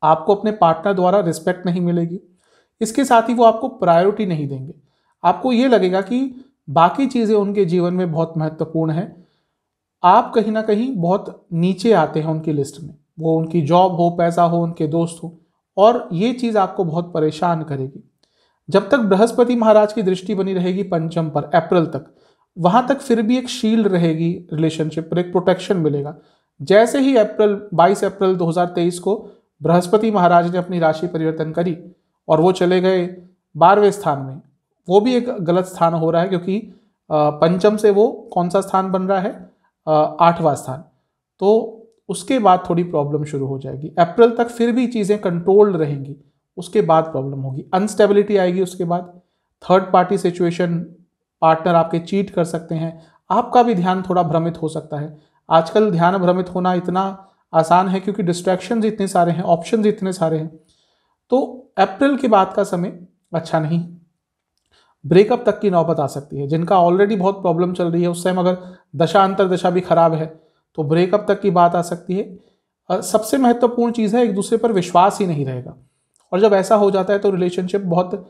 आपको अपने पार्टनर द्वारा रिस्पेक्ट नहीं मिलेगी, इसके साथ ही वो आपको प्रायोरिटी नहीं देंगे। आपको ये लगेगा कि बाकी चीज़ें उनके जीवन में बहुत महत्वपूर्ण है, आप कहीं ना कहीं बहुत नीचे आते हैं उनकी लिस्ट में। वो उनकी जॉब हो, पैसा हो, उनके दोस्त हो, और ये चीज़ आपको बहुत परेशान करेगी। जब तक बृहस्पति महाराज की दृष्टि बनी रहेगी पंचम पर अप्रैल तक, वहां तक फिर भी एक शील्ड रहेगी रिलेशनशिप पर, एक प्रोटेक्शन मिलेगा। जैसे ही 22 अप्रैल 2023 को बृहस्पति महाराज ने अपनी राशि परिवर्तन करी और वो चले गए 12वें स्थान में, वो भी एक गलत स्थान हो रहा है क्योंकि पंचम से वो कौन सा स्थान बन रहा है, 8वां स्थान। तो उसके बाद थोड़ी प्रॉब्लम शुरू हो जाएगी। अप्रैल तक फिर भी चीज़ें कंट्रोल्ड रहेंगी, उसके बाद प्रॉब्लम होगी, अनस्टेबिलिटी आएगी। उसके बाद थर्ड पार्टी सिचुएशन, पार्टनर आपके चीट कर सकते हैं, आपका भी ध्यान थोड़ा भ्रमित हो सकता है। आजकल ध्यान भ्रमित होना इतना आसान है क्योंकि डिस्ट्रैक्शंस इतने सारे हैं, ऑप्शंस इतने सारे हैं। तो अप्रैल के बाद का समय अच्छा नहीं। ब्रेकअप तक की नौबत आ सकती है। जिनका ऑलरेडी बहुत प्रॉब्लम चल रही है, उस टाइम अगर दशा अंतर दशा भी खराब है तो ब्रेकअप तक की बात आ सकती है। सबसे महत्वपूर्ण चीज़ है, एक दूसरे पर विश्वास ही नहीं रहेगा। और जब ऐसा हो जाता है तो रिलेशनशिप बहुत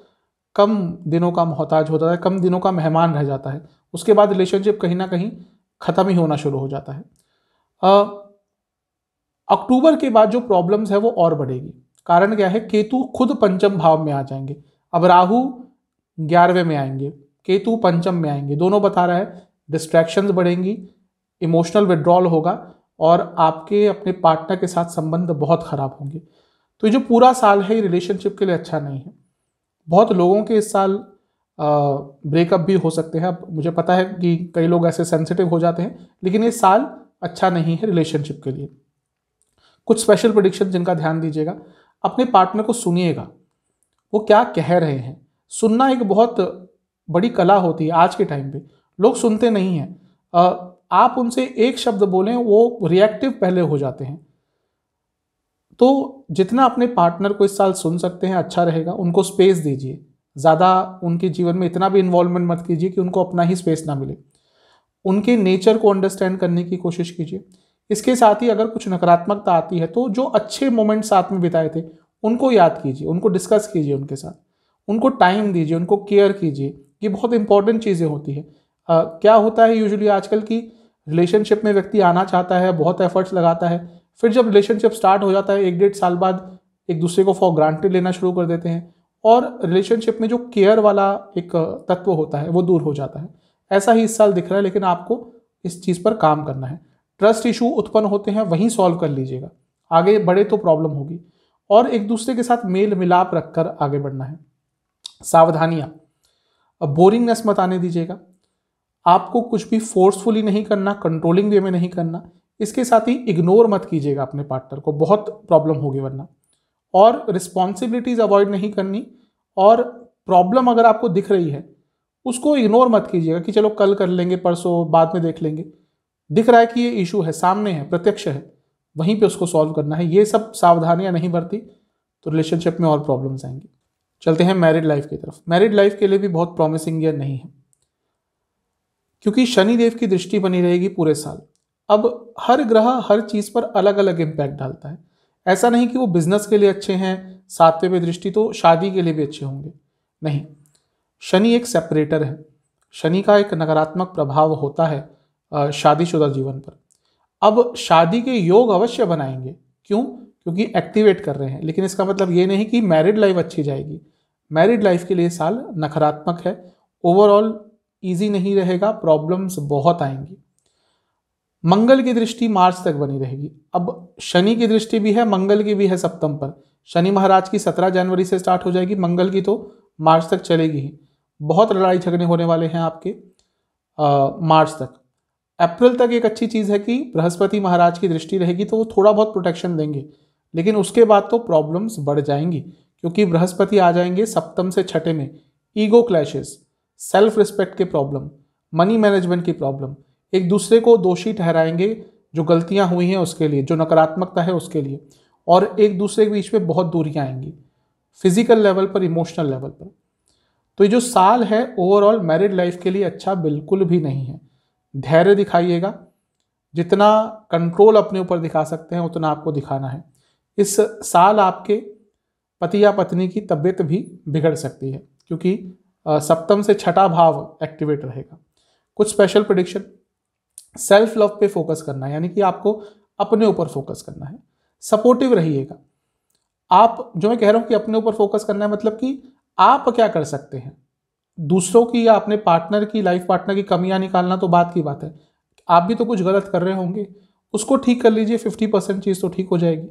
कम दिनों का मोहताज होता है, कम दिनों का मेहमान रह जाता है। उसके बाद रिलेशनशिप कहीं ना कहीं ख़त्म ही होना शुरू हो जाता है। अक्टूबर के बाद जो प्रॉब्लम्स है वो और बढ़ेगी। कारण क्या है, केतु खुद पंचम भाव में आ जाएंगे। अब राहु 11वें में आएंगे, केतु पंचम में आएंगे। दोनों बता रहा है डिस्ट्रैक्शंस बढ़ेंगी, इमोशनल विड्रॉल होगा और आपके अपने पार्टनर के साथ संबंध बहुत खराब होंगे। तो ये जो पूरा साल है रिलेशनशिप के लिए अच्छा नहीं है। बहुत लोगों के इस साल ब्रेकअप भी हो सकते हैं। अब मुझे पता है कि कई लोग ऐसे सेंसिटिव हो जाते हैं, लेकिन ये साल अच्छा नहीं है रिलेशनशिप के लिए। कुछ स्पेशल प्रेडिक्शन जिनका ध्यान दीजिएगा, अपने पार्टनर को सुनिएगा, वो क्या कह रहे हैं। सुनना एक बहुत बड़ी कला होती है। आज के टाइम पे लोग सुनते नहीं हैं। आप उनसे एक शब्द बोलें, वो रिएक्टिव पहले हो जाते हैं। तो जितना अपने पार्टनर को इस साल सुन सकते हैं अच्छा रहेगा। उनको स्पेस दीजिए, ज़्यादा उनके जीवन में इतना भी इन्वॉल्वमेंट मत कीजिए कि उनको अपना ही स्पेस ना मिले। उनके नेचर को अंडरस्टैंड करने की कोशिश कीजिए। इसके साथ ही अगर कुछ नकारात्मकता आती है तो जो अच्छे मोमेंट साथ में बिताए थे उनको याद कीजिए, उनको डिस्कस कीजिए उनके साथ, उनको टाइम दीजिए, उनको केयर कीजिए। ये बहुत इंपॉर्टेंट चीज़ें होती है। क्या होता है यूजुअली आजकल की रिलेशनशिप में व्यक्ति आना चाहता है, बहुत एफर्ट्स लगाता है, फिर जब रिलेशनशिप स्टार्ट हो जाता है 1-1.5 साल बाद एक दूसरे को फॉर ग्रांटेड लेना शुरू कर देते हैं और रिलेशनशिप में जो केयर वाला एक तत्व होता है वो दूर हो जाता है। ऐसा ही इस साल दिख रहा है, लेकिन आपको इस चीज़ पर काम करना है। ट्रस्ट इशू उत्पन्न होते हैं, वहीं सॉल्व कर लीजिएगा। आगे बढ़े तो प्रॉब्लम होगी, और एक दूसरे के साथ मेल मिलाप रखकर आगे बढ़ना है। सावधानियां, अब बोरिंगनेस मत आने दीजिएगा। आपको कुछ भी फोर्सफुली नहीं करना, कंट्रोलिंग वे में नहीं करना। इसके साथ ही इग्नोर मत कीजिएगा अपने पार्टनर को, बहुत प्रॉब्लम होगी वरना। और रिस्पॉन्सिबिलिटीज अवॉइड नहीं करनी, और प्रॉब्लम अगर आपको दिख रही है उसको इग्नोर मत कीजिएगा कि चलो कल कर लेंगे, परसों, बाद में देख लेंगे। दिख रहा है कि ये इशू है, सामने है, प्रत्यक्ष है, वहीं पे उसको सॉल्व करना है। ये सब सावधानियां नहीं बरती तो रिलेशनशिप में और प्रॉब्लम्स आएंगी। चलते हैं मैरिड लाइफ की तरफ। मैरिड लाइफ के लिए भी बहुत प्रॉमिसिंग ईयर नहीं है, क्योंकि शनिदेव की दृष्टि बनी रहेगी पूरे साल। अब हर ग्रह हर चीज पर अलग अलग इंपैक्ट डालता है। ऐसा नहीं कि वो बिजनेस के लिए अच्छे हैं, 7वें पे दृष्टि तो शादी के लिए भी अच्छे होंगे, नहीं। शनि एक सेपरेटर है। शनि का एक नकारात्मक प्रभाव होता है शादीशुदा जीवन पर। अब शादी के योग अवश्य बनाएंगे, क्यों? क्योंकि एक्टिवेट कर रहे हैं, लेकिन इसका मतलब ये नहीं कि मैरिड लाइफ अच्छी जाएगी। मैरिड लाइफ के लिए साल नकारात्मक है, ओवरऑल ईजी नहीं रहेगा, प्रॉब्लम्स बहुत आएंगी। मंगल की दृष्टि मार्च तक बनी रहेगी। अब शनि की दृष्टि भी है, मंगल की भी है सप्तम पर। शनि महाराज की 17 जनवरी से स्टार्ट हो जाएगी, मंगल की तो मार्च तक चलेगी ही। बहुत लड़ाई झगड़े होने वाले हैं आपके मार्च तक। अप्रैल तक एक अच्छी चीज़ है कि बृहस्पति महाराज की दृष्टि रहेगी तो वो थोड़ा बहुत प्रोटेक्शन देंगे, लेकिन उसके बाद तो प्रॉब्लम्स बढ़ जाएंगी, क्योंकि बृहस्पति आ जाएंगे सप्तम से छठे में। ईगो क्लैशेस, सेल्फ रिस्पेक्ट के प्रॉब्लम, मनी मैनेजमेंट की प्रॉब्लम, एक दूसरे को दोषी ठहराएंगे जो गलतियां हुई हैं उसके लिए, जो नकारात्मकता है उसके लिए, और एक दूसरे के बीच में बहुत दूरियां आएंगी फिजिकल लेवल पर, इमोशनल लेवल पर। तो ये जो साल है ओवरऑल मैरिड लाइफ के लिए अच्छा बिल्कुल भी नहीं है। धैर्य दिखाइएगा, जितना कंट्रोल अपने ऊपर दिखा सकते हैं उतना आपको दिखाना है। इस साल आपके पति या पत्नी की तबीयत भी बिगड़ सकती है, क्योंकि सप्तम से छठा भाव एक्टिवेट रहेगा। कुछ स्पेशल प्रेडिक्शन, सेल्फ लव पे फोकस करना है, यानी कि आपको अपने ऊपर फोकस करना है। सपोर्टिव रहिएगा। आप, जो मैं कह रहा हूं कि अपने ऊपर फोकस करना है, मतलब कि आप क्या कर सकते हैं। दूसरों की या अपने पार्टनर की, लाइफ पार्टनर की कमियां निकालना तो बात की बात है, आप भी तो कुछ गलत कर रहे होंगे, उसको ठीक कर लीजिए, 50% चीज़ तो ठीक हो जाएगी।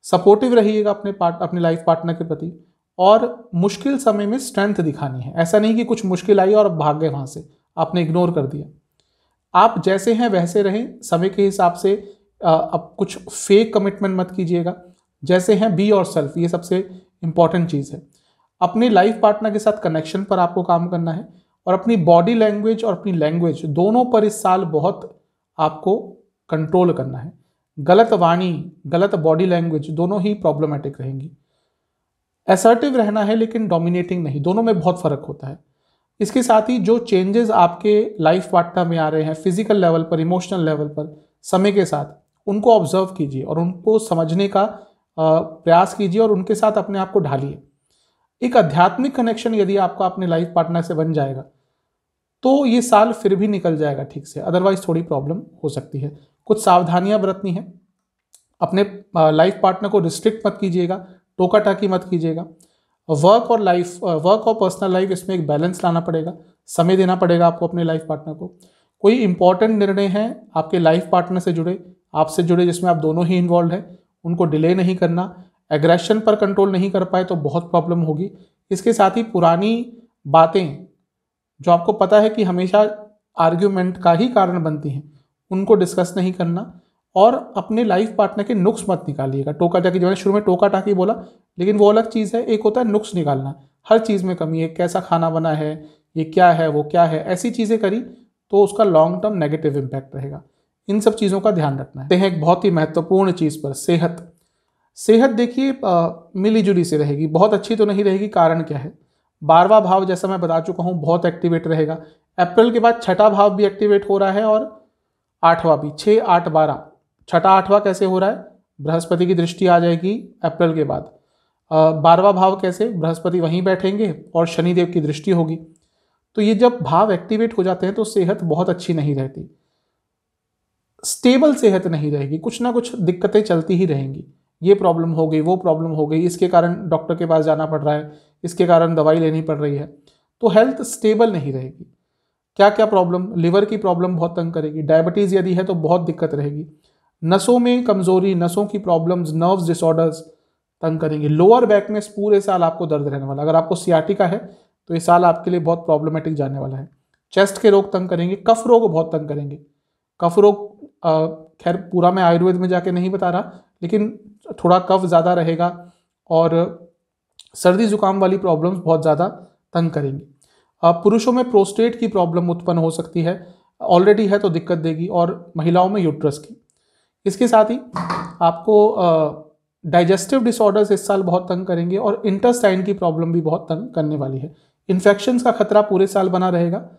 सपोर्टिव रहिएगा अपने लाइफ पार्टनर के प्रति, और मुश्किल समय में स्ट्रेंथ दिखानी है। ऐसा नहीं कि कुछ मुश्किल आई और अब भाग गए वहां से, आपने इग्नोर कर दिया। आप जैसे हैं वैसे रहें, समय के हिसाब से। अब कुछ फेक कमिटमेंट मत कीजिएगा, जैसे हैं बी योर सेल्फ, ये सबसे इंपॉर्टेंट चीज़ है। अपने लाइफ पार्टनर के साथ कनेक्शन पर आपको काम करना है, और अपनी बॉडी लैंग्वेज और अपनी लैंग्वेज दोनों पर इस साल बहुत आपको कंट्रोल करना है। गलत वाणी, गलत बॉडी लैंग्वेज दोनों ही प्रॉब्लमेटिक रहेंगी। असर्टिव रहना है लेकिन डोमिनेटिंग नहीं, दोनों में बहुत फर्क होता है। इसके साथ ही जो चेंजेस आपके लाइफ पार्टनर में आ रहे हैं फिजिकल लेवल पर, इमोशनल लेवल पर, समय के साथ उनको ऑब्जर्व कीजिए और उनको समझने का प्रयास कीजिए और उनके साथ अपने आप को ढालिए। एक आध्यात्मिक कनेक्शन यदि आपका अपने लाइफ पार्टनर से बन जाएगा तो ये साल फिर भी निकल जाएगा ठीक से, अदरवाइज थोड़ी प्रॉब्लम हो सकती है। कुछ सावधानियां बरतनी है। अपने लाइफ पार्टनर को रिस्ट्रिक्ट मत कीजिएगा, टोका टाकी मत कीजिएगा। वर्क और पर्सनल लाइफ, इसमें एक बैलेंस लाना पड़ेगा, समय देना पड़ेगा आपको अपने लाइफ पार्टनर को। कोई इंपॉर्टेंट निर्णय है आपके लाइफ पार्टनर से जुड़े, आपसे जुड़े, जिसमें आप दोनों ही इन्वॉल्व हैं, उनको डिले नहीं करना। एग्रेशन पर कंट्रोल नहीं कर पाए तो बहुत प्रॉब्लम होगी। इसके साथ ही पुरानी बातें जो आपको पता है कि हमेशा आर्ग्यूमेंट का ही कारण बनती हैं, उनको डिस्कस नहीं करना। और अपने लाइफ पार्टनर के नुक्स मत निकालिएगा। टोका टाकी, जो मैंने शुरू में टोका टाकी बोला, लेकिन वो अलग चीज़ है। एक होता है नुक्स निकालना, हर चीज़ में कमी है, कैसा खाना बना है, ये क्या है, वो क्या है, ऐसी चीज़ें करी तो उसका लॉन्ग टर्म नेगेटिव इम्पैक्ट रहेगा। इन सब चीज़ों का ध्यान रखना है। एक बहुत ही महत्वपूर्ण चीज़ पर, सेहत देखिए मिली जुली से रहेगी, बहुत अच्छी तो नहीं रहेगी। कारण क्या है, 12वां भाव जैसा मैं बता चुका हूँ बहुत एक्टिवेट रहेगा। अप्रैल के बाद छठा भाव भी एक्टिवेट हो रहा है और 8वां भी, 6, 8, 12। छठा 8वां कैसे हो रहा है, बृहस्पति की दृष्टि आ जाएगी अप्रैल के बाद। 12वां भाव कैसे, बृहस्पति वहीं बैठेंगे और शनिदेव की दृष्टि होगी। तो ये जब भाव एक्टिवेट हो जाते हैं तो सेहत बहुत अच्छी नहीं रहती, स्टेबल सेहत नहीं रहेगी, कुछ ना कुछ दिक्कतें चलती ही रहेंगी। ये प्रॉब्लम हो गई, वो प्रॉब्लम हो गई, इसके कारण डॉक्टर के पास जाना पड़ रहा है, इसके कारण दवाई लेनी पड़ रही है, तो हेल्थ स्टेबल नहीं रहेगी। क्या क्या प्रॉब्लम, लिवर की प्रॉब्लम बहुत तंग करेगी, डायबिटीज़ यदि है तो बहुत दिक्कत रहेगी, नसों में कमजोरी, नसों की प्रॉब्लम्स, नर्व्स डिसऑर्डर्स तंग करेंगे। लोअर बैक में पूरे साल आपको दर्द रहने वाला। अगर आपको सियाटिका है तो ये साल आपके लिए बहुत प्रॉब्लमेटिक जाने वाला है। चेस्ट के रोग तंग करेंगे, कफ रोग बहुत तंग करेंगे। कफ रोग खैर पूरा मैं आयुर्वेद में जाके नहीं बता रहा, लेकिन थोड़ा कफ ज़्यादा रहेगा और सर्दी जुकाम वाली प्रॉब्लम्स बहुत ज़्यादा तंग करेंगी। पुरुषों में प्रोस्टेट की प्रॉब्लम उत्पन्न हो सकती है, ऑलरेडी है तो दिक्कत देगी, और महिलाओं में यूट्रस की। इसके साथ ही आपको डाइजेस्टिव डिसऑर्डर्स इस साल बहुत तंग करेंगे और इंटेस्टाइन की प्रॉब्लम भी बहुत तंग करने वाली है। इन्फेक्शंस का खतरा पूरे साल बना रहेगा।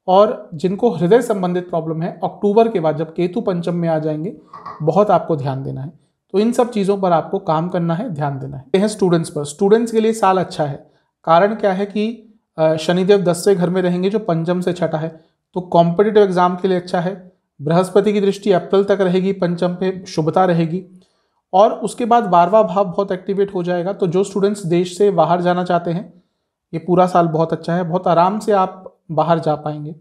और जिनको हृदय संबंधित प्रॉब्लम है, अक्टूबर के बाद जब केतु पंचम में आ जाएंगे, बहुत आपको ध्यान देना है। तो इन सब चीज़ों पर आपको काम करना है, ध्यान देना है। यह स्टूडेंट्स पर, स्टूडेंट्स के लिए साल अच्छा है। कारण क्या है कि शनिदेव 10वें घर में रहेंगे जो पंचम से छठा है, तो कॉम्पिटिटिव एग्जाम के लिए अच्छा है। बृहस्पति की दृष्टि अप्रैल तक रहेगी, पंचम पे शुभता रहेगी। और उसके बाद 12वां भाव बहुत एक्टिवेट हो जाएगा। तो जो स्टूडेंट्स देश से बाहर जाना चाहते हैं, ये पूरा साल बहुत अच्छा है, बहुत आराम से आप बाहर जा पाएंगे।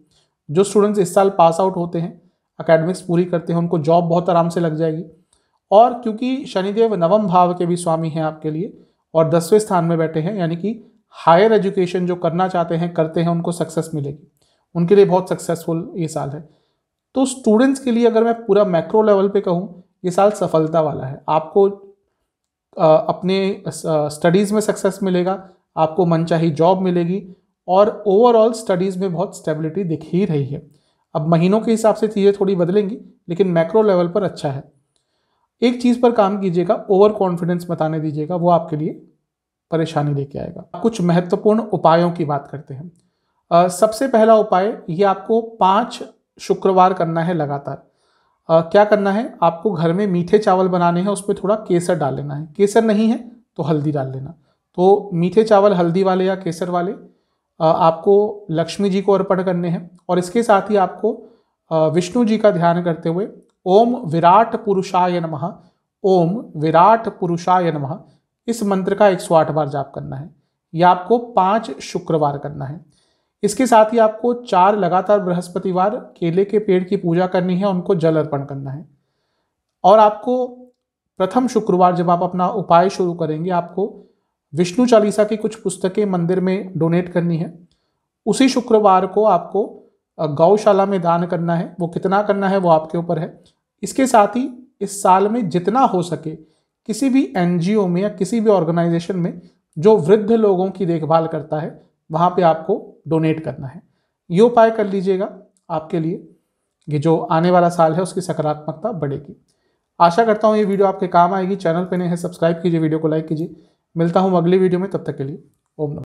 जो स्टूडेंट्स इस साल पास आउट होते हैं, एकेडमिक्स पूरी करते हैं, उनको जॉब बहुत आराम से लग जाएगी। और क्योंकि शनिदेव 9वें भाव के भी स्वामी हैं आपके लिए और 10वें स्थान में बैठे हैं, यानी कि हायर एजुकेशन जो करना चाहते हैं करते हैं उनको सक्सेस मिलेगी, उनके लिए बहुत सक्सेसफुल ये साल है। तो स्टूडेंट्स के लिए अगर मैं पूरा मैक्रो लेवल पे कहूँ, ये साल सफलता वाला है। आपको अपने स्टडीज़ में सक्सेस मिलेगा, आपको मनचाही जॉब मिलेगी और ओवरऑल स्टडीज़ में बहुत स्टेबिलिटी दिख ही रही है। अब महीनों के हिसाब से चीज़ें थोड़ी बदलेंगी, लेकिन मैक्रो लेवल पर अच्छा है। एक चीज़ पर काम कीजिएगा, ओवर कॉन्फिडेंस मत आने दीजिएगा, वो आपके लिए परेशानी लेके आएगा। कुछ महत्वपूर्ण उपायों की बात करते हैं। सबसे पहला उपाय, ये आपको 5 शुक्रवार करना है लगातार। क्या करना है, आपको घर में मीठे चावल बनाने हैं, उसमें थोड़ा केसर डाल लेना है। केसर नहीं है तो हल्दी डाल लेना। तो मीठे चावल हल्दी वाले या केसर वाले आपको लक्ष्मी जी को अर्पण करने हैं। और इसके साथ ही आपको विष्णु जी का ध्यान करते हुए ओम विराट पुरुषाय नमः, ओम विराट पुरुषाय नमः, इस मंत्र का 108 बार जाप करना है। यह आपको 5 शुक्रवार करना है। इसके साथ ही आपको 4 लगातार बृहस्पतिवार केले के पेड़ की पूजा करनी है, उनको जल अर्पण करना है। और आपको प्रथम शुक्रवार जब आप अपना उपाय शुरू करेंगे, आपको विष्णु चालीसा की कुछ पुस्तकें मंदिर में डोनेट करनी है। उसी शुक्रवार को आपको गौशाला में दान करना है। वो कितना करना है वो आपके ऊपर है। इसके साथ ही इस साल में जितना हो सके किसी भी एनजीओ में या किसी भी ऑर्गेनाइजेशन में जो वृद्ध लोगों की देखभाल करता है, वहाँ पे आपको डोनेट करना है। ये उपाय कर लीजिएगा, आपके लिए ये जो आने वाला साल है उसकी सकारात्मकता बढ़ेगी। आशा करता हूँ ये वीडियो आपके काम आएगी। चैनल पे नए हैं, सब्सक्राइब कीजिए, वीडियो को लाइक कीजिए। मिलता हूँ अगली वीडियो में, तब तक के लिए ओम नमः।